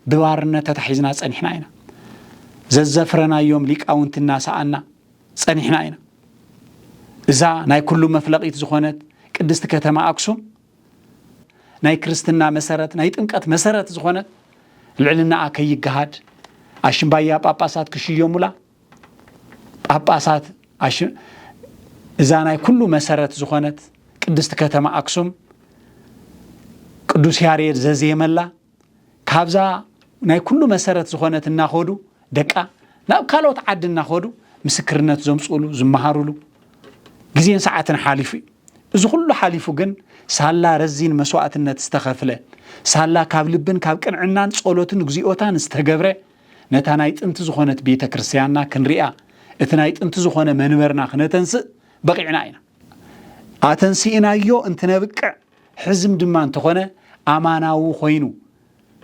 بوارنا تتحيزنا صنيحنا اينا ززفرنا يوم ليك اونتنا ساعنا صنيحنا اينا اذا ناي كل مفلقيت زخونت قدست كتما اكسوم ناي كريستنا مسرت ناي طنقت مسرت زخونت لعلنا اكي جهاد اشمبايا باباسات كشيومولا باباسات اذا ناي كل مسرت زخونت قدست كتما اكسوم ቅዱስ ያሬድ ዘዜመላ ካብዛ ናይ ኩሉ መሰረት ዝኾነት እናኾዱ ደቃ ናብ ካልኦት ዓድ እናኾዱ ምስክርነት ዘምጽሉ ዝመሃሩሉ ግዜን ሰዓትን ሓሊፉ እዚ ኩሉ ሓሊፉ ግን ሳላ ረዚን መስዋዕትነት ዝተኸፍለ ሳላ ካብ ልብን ካብ ቅንዕናን ጸሎትንግዚኦታን ዝተገብረ ነታ ናይ ጥንቲ ዝኾነት ቤተ ክርስቲያንና ክንሪኣ እቲ ናይ ጥንቲ ዝኾነ መንበርና ክነተንስእ በቂዕና ኢና ኣተንሲእናዮ እንትነብቅዕ حزم دمان تخونه أماناو خوينو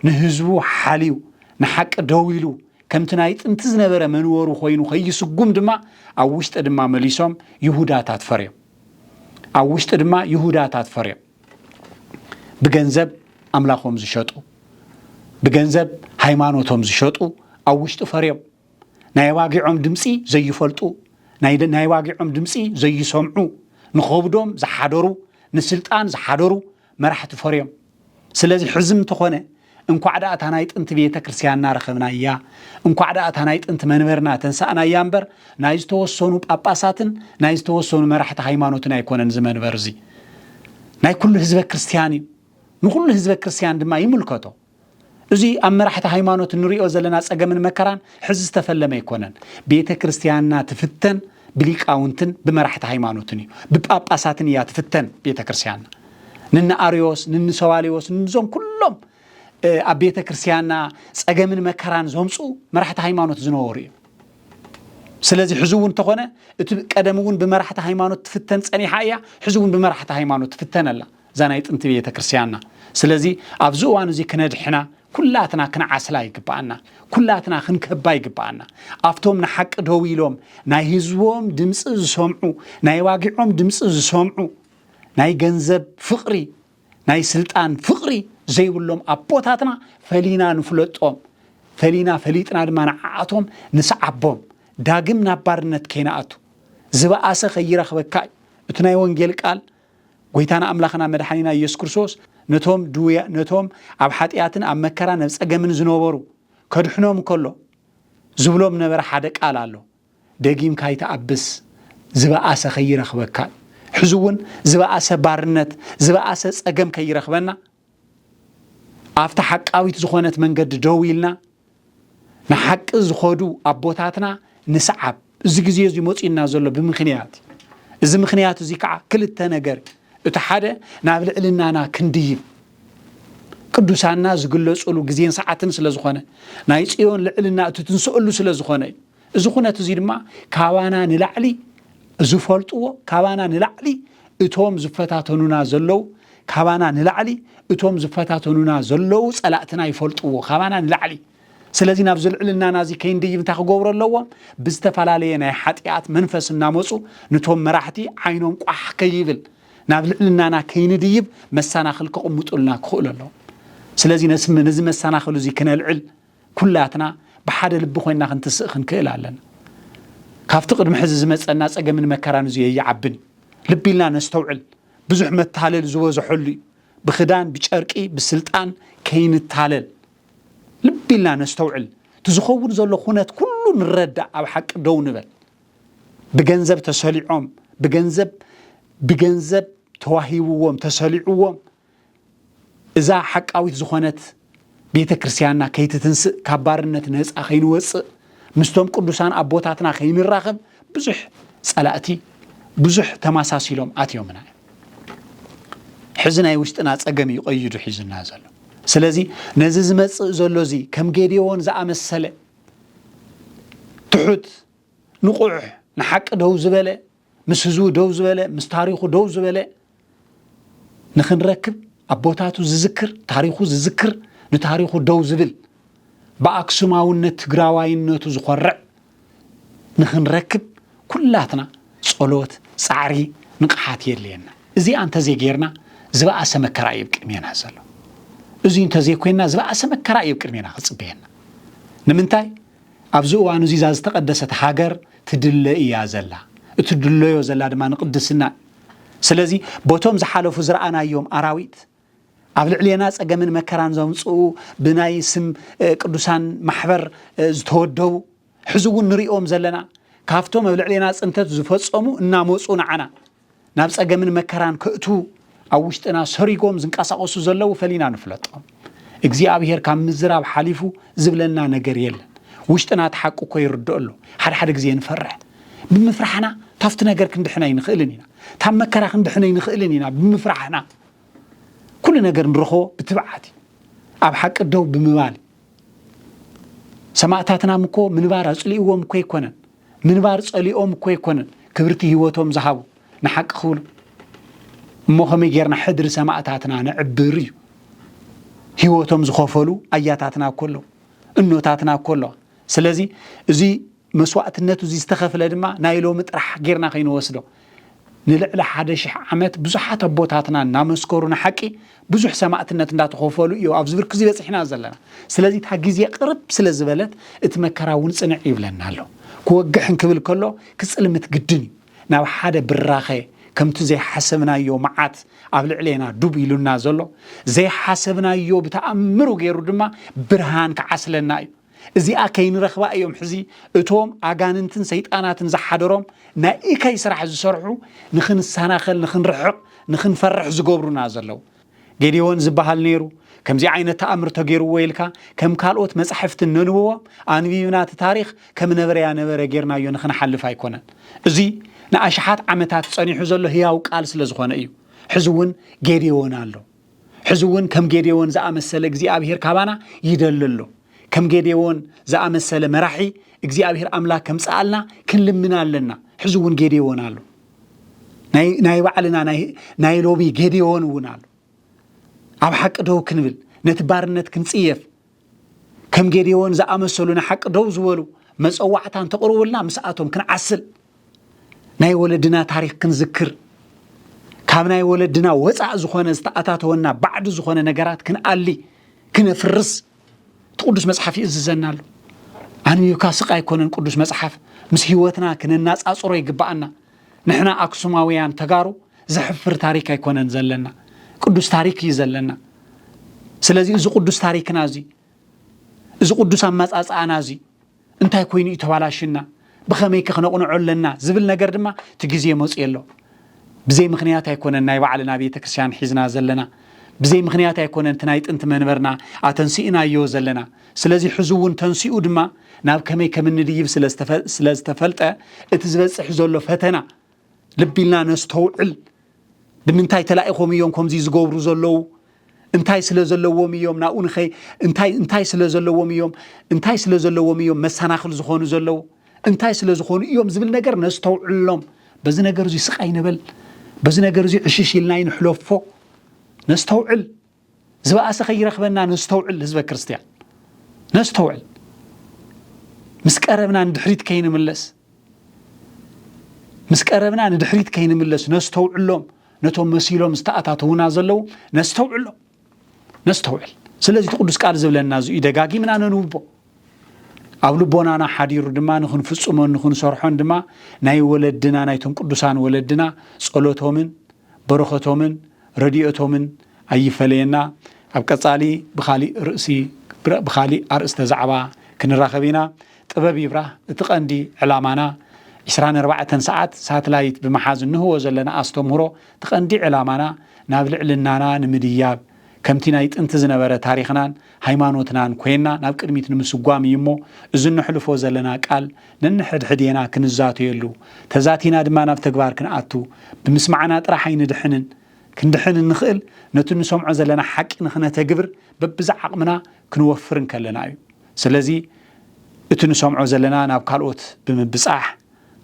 نهزو حاليو نحق دويلو كم تنايت انتز نبرا منورو خوينو خيسو قم دما أوشت دما مليسوم يهودات هاتفريم أوشت دما يهودات هاتفريم بجنزب أملاخهم زشطو بجنزب هايمانوتهم زشطو أوشت فريم نايواقعهم دمسي زي يفلطو نايواقعهم دمسي زي يسمعو نخوبدوم زحادرو نسلطان زحادرو مرحت فريم سلازي حزم تخونه انكو عداء تانايت انت بيتا كرسياننا رخبنا اياه انكو عداء تانايت انت منبرنا تنسانا يامبر نايز توسونو باباساتن نايز توسونو مرحت هايمانوتنا يكونن زمن برزي ناي كل حزب كريستياني نكل حزب كريستيان دما يملكتو ازي ام مرحت هايمانوت نريو زلنا صقمن مكران حز تفلم يكونن بيتا كريستياننا تفتن بليقاونتن بمرحت هايمانوتني بباباساتن يا تفتن بيتا كريستياننا نن اريوس نن سواليوس نزوم كلهم ابيتا كريستياننا صقمن مكران زومصو مرحت هايمانوت زنوري ስለዚህ ሕዝቡን ተኾነ እቲ ቀደምውን ብመራሕቲ ሃይማኖት ትፍተን ጸኒሓ እያ ሕዝቡን ብመራሕቲ ሃይማኖት ትፍተነላ ዛናይ ጥንቲ ቤተ ክርስቲያንና ስለዚህ ኣብዚ እዋን እዚ ክነድሕና ኩላትና ክንዓስላ ይግባአና ኩላትና ክንከባ ይግባአና ኣፍቶም ንሓቂ ደው ኢሎም ናይ ህዝቦም ድምፂ ዝሰምዑ ናይ ዋጊዖም ድምፂ ዝሰምዑ ናይ ገንዘብ ፍቕሪ ናይ ስልጣን ፍቕሪ ዘይብሎም ኣቦታትና ፈሊና ንፍለጦም ፈሊና ፈሊጥና ድማ ንዓኣቶም ንስዓቦም ዳግም ናብ ባርነት ከይናኣቱ ዝበኣሰ ኸይረኽበካ እቲ ናይ ወንጌል ቃል ጎይታና ኣምላኽና መድሓኒና ኢየሱስ ክርስቶስ ነቶም ኣብ ሓጢኣትን ኣብ መከራ ናብ ጸገምን ዝነበሩ ከድሕኖም ከሎ ዝብሎም ነበረ ሓደ ቃል ኣሎ ደጊም ካይተኣብስ ዝበኣሰ ኸይረኽበካ ሕዝውን ዝበኣሰ ባርነት ዝበኣሰ ጸገም ከይረኽበና ኣብታ ሓቃዊት ዝኾነት መንገዲ ደው ኢልና ንሓቂ ዝኸዱ ኣቦታትና ንስዓብ እዚ ግዜ እዚ መፂና ዘሎ ብምኽንያት እዚ ምኽንያት እዚ ከዓ ክልተ ነገር እቲ ሓደ ናብ ልዕልናና ክንድይብ ቅዱሳና ዝግለጹሉ ግዜን ሰዓትን ስለ ዝኾነ ናይ ጽዮን ልዕልና እቲ ትንስእሉ ስለ ዝኾነ እዚ ኩነት እዚ ድማ ካባና ንላዕሊ ዝፈልጥዎ ካባና ንላዕሊ እቶም ዝፈታተኑና ዘለው ካባና ንላዕሊ እቶም ዝፈታተኑና ዘለው ጸላእትና ይፈልጥዎ ካባና ንላዕሊ ስለዚህ ናብ ዝልዕልናና እዚ ከይንድይብ እንታይ ክገብሩ ኣለዎም ብዝተፈላለየ ናይ ሓጢኣት መንፈስ እናመፁ ነቶም መራሕቲ ዓይኖም ቋሕ ከይብል ናብ ልዕልናና ከይንድይብ መሰናኽል ከቕምጡልና ክኽእሉ ኣለዎም ስለዚህ ነዚ መሰናኽል እዚ ክነልዕል ኩላትና ብሓደ ልቢ ኮይንና ክንትስእ ክንክእል ኣለና ካብቲ ቅድሚ ሕዚ ዝመፀና ጸገምን መከራን እዚ የይዓብን ልቢ ኢልና ነስተውዕል ብዙሕ መታለል ዝበዝሐሉ ብኽዳን ብጨርቂ ብስልጣን ከይንታለል ልቢ ኢልና ነስተውዕል ትዝኸውን ዘሎ ኩነት ኩሉ ንረዳእ ኣብ ሓቂ ደው ንበል ብገንዘብ ተሰሊዖም ብገንዘብ ተዋሂብዎም ተሰሊዑዎም እዛ ሓቃዊት ዝኾነት ቤተ ክርስቲያንና ከይትትንስእ ካብ ባርነት ነፃ ከይንወፅእ ምስቶም ቅዱሳን ኣቦታትና ከይንራኸብ ብዙሕ ጸላእቲ ብዙሕ ተማሳሲሎም ኣትዮምና ሕዚ ናይ ውሽጥና ጸገም ይቆይዱ ሒዝና ዘሎ ስለዚህ ነዚ ዝመጽእ ዘሎ እዚ ከም ጌዴዎን ዝኣመሰለ ትሑት ንቑሕ ንሓቂ ደው ዝበለ ምስ ህዝቡ ደው ዝበለ ምስ ታሪኹ ደው ዝበለ ንኽንረክብ ኣቦታቱ ዝዝክር ታሪኹ ዝዝክር ንታሪኹ ደው ዝብል ብኣክሱማውነት ትግራዋይነቱ ዝኮርዕ ንኽንረክብ ኩላትና ጸሎት ጻዕሪ ንቕሓት የድልየና እዚ አንተ ዘይጌርና ዝበኣሰ መከራ ይብቅድሜና ዘሎ እዚ እንተ ዘይኮይና ዝበኣሰ መከራ ይብቅድሜና ክጽበየና ንምንታይ ኣብዚ እዋን እዚ ዝተቀደሰት ሃገር ትድለ እያ ዘላ እቲ ድለዮ ዘላ ድማ ንቅድስና ስለዚ ቦቶም ዝሓለፉ ዝረኣናዮም ኣራዊት ኣብ ልዕልየና ጸገምን መከራን ዘምጽኡ ብናይ ስም ቅዱሳን ማሕበር ዝተወደቡ ሕዝውን ንሪኦም ዘለና ካፍቶም ኣብ ልዕልየና ጽንተት ዝፈጸሙ እናመጹ ንዓና ናብ ጸገምን መከራን ክእቱ ኣብ ውሽጥና ሰሪጎም ዝንቀሳቀሱ ዘለው ፈሊና ንፍለጦም እግዚአብሔር ካብ ምዝራብ ሓሊፉ ዝብለና ነገር የለን ውሽጥና ተሓቁ እኮ ይርድአሉ ሓደ ግዜ ንፈርሕ ብምፍራሕና ታፍቲ ነገር ክንድሕና ይንኽእልን ኢና ታብ መከራ ክንድሕና ይንኽእልን ኢና ብምፍራሕና ኩሉ ነገር ንረኾ ብትብዓት ኣብ ሓቂ ደው ብምባል ሰማዕታትና እኮ ምንባር ኣጽሊእዎም እኮ ይኮነን ምንባር ጸሊኦም እኮ ይኮነን ክብርቲ ህይወቶም ዝሃቡ ንሓቂ ክብሉ እሞ ከመይ ጌርና ሕድሪ ሰማዕታትና ንዕብር እዩ ህይወቶም ዝኸፈሉ ኣያታትና እኮሎ እኖታትና እኮሎ ስለዚ እዚ መስዋዕትነቱ እዚ ዝተኸፈለ ድማ ናይ ሎሚ ጥራሕ ጌርና ከይንወስዶ ንልዕሊ 1000 ዓመት ብዙሓት ኣቦታትና እናመስከሩ ንሓቂ ብዙሕ ሰማዕትነት እንዳተኸፈሉ እዩ ኣብ ዝብርክ ዝበፅሕና ዘለና ስለዚ ታ ግዜ ቅርብ ስለ ዝበለት እቲ መከራውን ጽንዕ ይብለና ኣሎ ክወግሕን ክብል ከሎ ክጽልምት ግድን ናብ ሓደ ብራኸ ከምቲ ዘይሓሰብናዮ መዓት ኣብ ልዕልየና ዱብ ኢሉና ዘሎ ዘይሓሰብናዮ ብተኣምሩ ገይሩ ድማ ብርሃን ክዓስለና እዩ እዚኣ ከይንረኽባ እዮም ሕዚ እቶም ኣጋንንትን ሰይጣናትን ዝሓደሮም ናይ ኢከይ ስራሕ ዝሰርሑ ንኽንሰናኸል ንኽንርሕቕ ንኽንፈርሕ ዝገብሩና ዘለው ጌዴዎን ዝበሃል ነይሩ ከምዚ ዓይነት ተኣምር ተገይርዎ ኢልካ ከም ካልኦት መጻሕፍቲ ነንብቦ ኣንቢብና እቲ ታሪኽ ከም ነበረያ ነበረ ጌርናዮ ንኽንሓልፍ ኣይኮነን እዚ ንኣሽሓት ዓመታት ጸኒሑ ዘሎ ህያው ቃል ስለ ዝኾነ እዩ ሕዝውን ጌዴዎን ኣሎ ሕዝውን ከም ጌዴዎን ዝኣመሰለ እግዚአብሔር ካባና ይደልሎ ከም ጌዴዎን ዝኣመሰለ መራሒ እግዚአብሔር አምላክ ከምጻአልና ክንልምናለና ሕዝውን ጌዴዎን አሉ ናይ ባዕልና ናይ ሎቢ ጌዴዎን ውናሉ ኣብ ሓቂ ደው ክንብል ነቲ ባርነት ክንጽየፍ ከም ጌዴዎን ዝኣመሰሉና ሓቂ ደው ዝበሉ መጸዋዕታን ተቕርቡልና ምስኣቶም ክንዓስል ናይ ወለድና ታሪኽ ክንዝክር ካብ ናይ ወለድና ወፃእ ዝኾነ ዝተኣታተወና ባዕዱ ዝኾነ ነገራት ክንኣሊ ክነፍርስ ቅዱስ መጽሓፍ ይእዝዘናሉ ኣንቢብካ ስቃይ ኣይኮነን ቅዱስ መጽሓፍ ምስ ህይወትና ክንናጻጽሮ ይግባአና ንሕና ኣክሱማውያን ተጋሩ ዘሕፍር ታሪክ ኣይኮነን ዘለና ቅዱስ ታሪክ እዩ ዘለና ስለዚህ እዚ ቅዱስ ታሪክና እዚ ቅዱስ ኣማጻጽኣና እንታይ ኮይኑ ይተባላሽና ብኸመይ ክነቕንዖ ኣለና ዝብል ነገር ድማ ትግዜ መጽእ ኣሎ ብዘይ ምኽንያት ኣይኮነን ናይ ባዕልና ቤተክርስቲያን ሒዝና ዘለና ብዘይ ምኽንያት ኣይኮነን እቲ ናይ ጥንቲ መንበርና ኣተንሲእናዮ ዘለና ስለዚህ ሕዝውን ተንሲኡ ድማ ናብ ከመይ ከም እንድይብ ስለዝተፈልጠ እቲ ዝበጽሕ ዘሎ ፈተና ልቢልና ነስተውዕል ብምንታይ ተላኢኾም እዮም ከምዚ ዝገብሩ ዘለዉ እንታይ ስለ ዘለዎም እዮም ናኡ ንኸይ እንታይ ስለ ዘለዎም እዮም መሰናኽል ዝኾኑ ዘለዉ እንታይ ስለ ዝኾኑ እዮም ዝብል ነገር ነስተውዕሎም በዚ ነገር እዚ ስቃይ ንበል በዚ ነገር እዚ ዕሽሽ ኢልና ይንሕለፎ ነስተውዕል ዝበኣሰ ኸይረኽበና ነስተውዕል ህዝበ ክርስቲያን ነስተውዕል ምስ ቀረብና ንድሕሪት ከይንምለስ ነስተውዕሎም ነቶም መሲሎም ዝተኣታተውና ዘለዉ ነስተውዕል ስለዚህ ቅዱስ ቃል ዝብለና እዚ ደጋጊምና ነንውቦ ኣብ ልቦናና ሓዲሩ ድማ ንኽንፍጽሞን ንኽንሰርሖን ድማ ናይ ወለድና ናይቶም ቅዱሳን ወለድና ጸሎቶምን በረኸቶምን ረድኤቶምን ኣይፈለየና ኣብ ቀጻሊ ብኻሊ ኣርእስተ ዛዕባ ክንራኸብ ኢና ጥበብ ይብራህ እቲ ቀንዲ ዕላማና 24 ሰዓት ሳተላይት ብምሓዝ ንህቦ ዘለና ኣስተምህሮ እቲ ቀንዲ ዕላማና ናብ ልዕልናና ንምድያብ ከምቲ ናይ ጥንቲ ዝነበረ ታሪኽናን ሃይማኖትናን ኮይና ናብ ቅድሚት ንምስጓም እዩ እሞ እዚ ንሕልፎ ዘለና ቃል ነንሕድሕድና ክንዛተየሉ ተዛቲና ድማ ናብ ተግባር ክንኣቱ ብምስማዕና ጥራሕ ክንድሕን ንኽእል ነቲ ንሰምዖ ዘለና ሓቂ ንኽነተግብር በብዛዓቕምና ክንወፍርን ከለና እዩ ስለዚ እቲ ንሰምዖ ዘለና ናብ ካልኦት ብምብጻሕ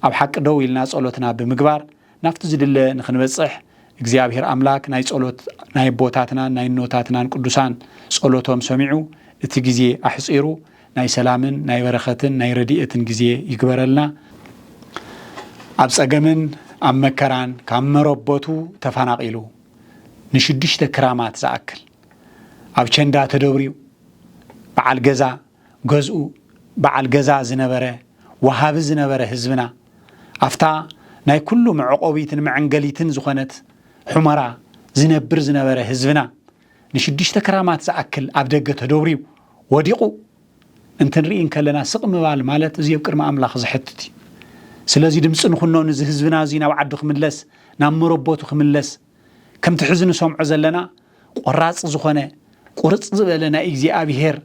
ኣብ ሓቂ ደው ኢልና ጸሎትና ብምግባር ናፍቲ ዝድለ ንኽንበጽሕ እግዚአብሔር አምላክ ናይ ጸሎት ናይ ቦታትናን ናይ ኖታትናን ቅዱሳን ጸሎቶም ሰሚዑ እቲ ጊዜ አሕጺሩ ናይ ሰላምን ናይ በረኸትን ናይ ረድኤትን ጊዜ ይግበረልና ኣብ ጸገምን ኣብ መከራን ካብ መረቦቱ ተፈናቂሉ ንሽድሽተ ክራማት ዝኣክል ኣብ ቸንዳ ተደብሪው በዓል ገዛ ዝነበረ ወሃቢ ዝነበረ ህዝብና ኣፍታ ናይ ኩሉ መዕቆቢትን መዕንገሊትን ዝኾነት ሑመራ ዝነብር ዝነበረ ህዝብና ንሽድሽተ ክራማት ዝኣክል ኣብ ደገ ተደብሪው ወዲቁ እንትንሪእን ከለና ስቕ ምባል ማለት እዚ ኣብ ቅድሚ ኣምላኽ ዝሕትት እዩ ስለዚ ድምፂ ንኹኖን እዚ ህዝብና እዚ ናብ ዓዱ ክምለስ ናብ መረቦቱ ክምለስ ከምቲ ሕዚ ንሰምዖ ዘለና ቆራፅ ዝኾነ ቁርፅ ዝበለ ናይ እግዚኣብሔር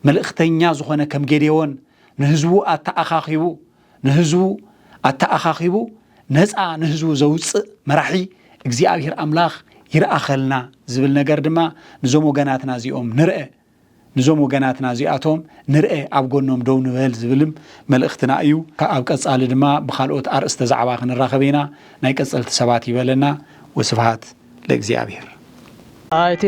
መልእኽተኛ ዝኾነ ከም ጌዴዎን ንህዝቡ ኣተኣኻኺቡ ነፃ ንህዝቡ ዘውፅእ መራሒ እግዚአብሔር አምላኽ ይርአኸልና ዝብል ነገር ድማ ንዞም ወገናትና እዚኦም ንርአ ኣብ ጎኖም ደው ንበል ዝብልም መልእኽትና እዩ ኣብ ቀጻሊ ድማ ብኻልኦት ኣርእስተ ዛዕባ ክንራኸብ ኢና ናይ ቀጸልቲ ሰባት ይበለና ወስብሃት ለእግዚአብሔር አይቴ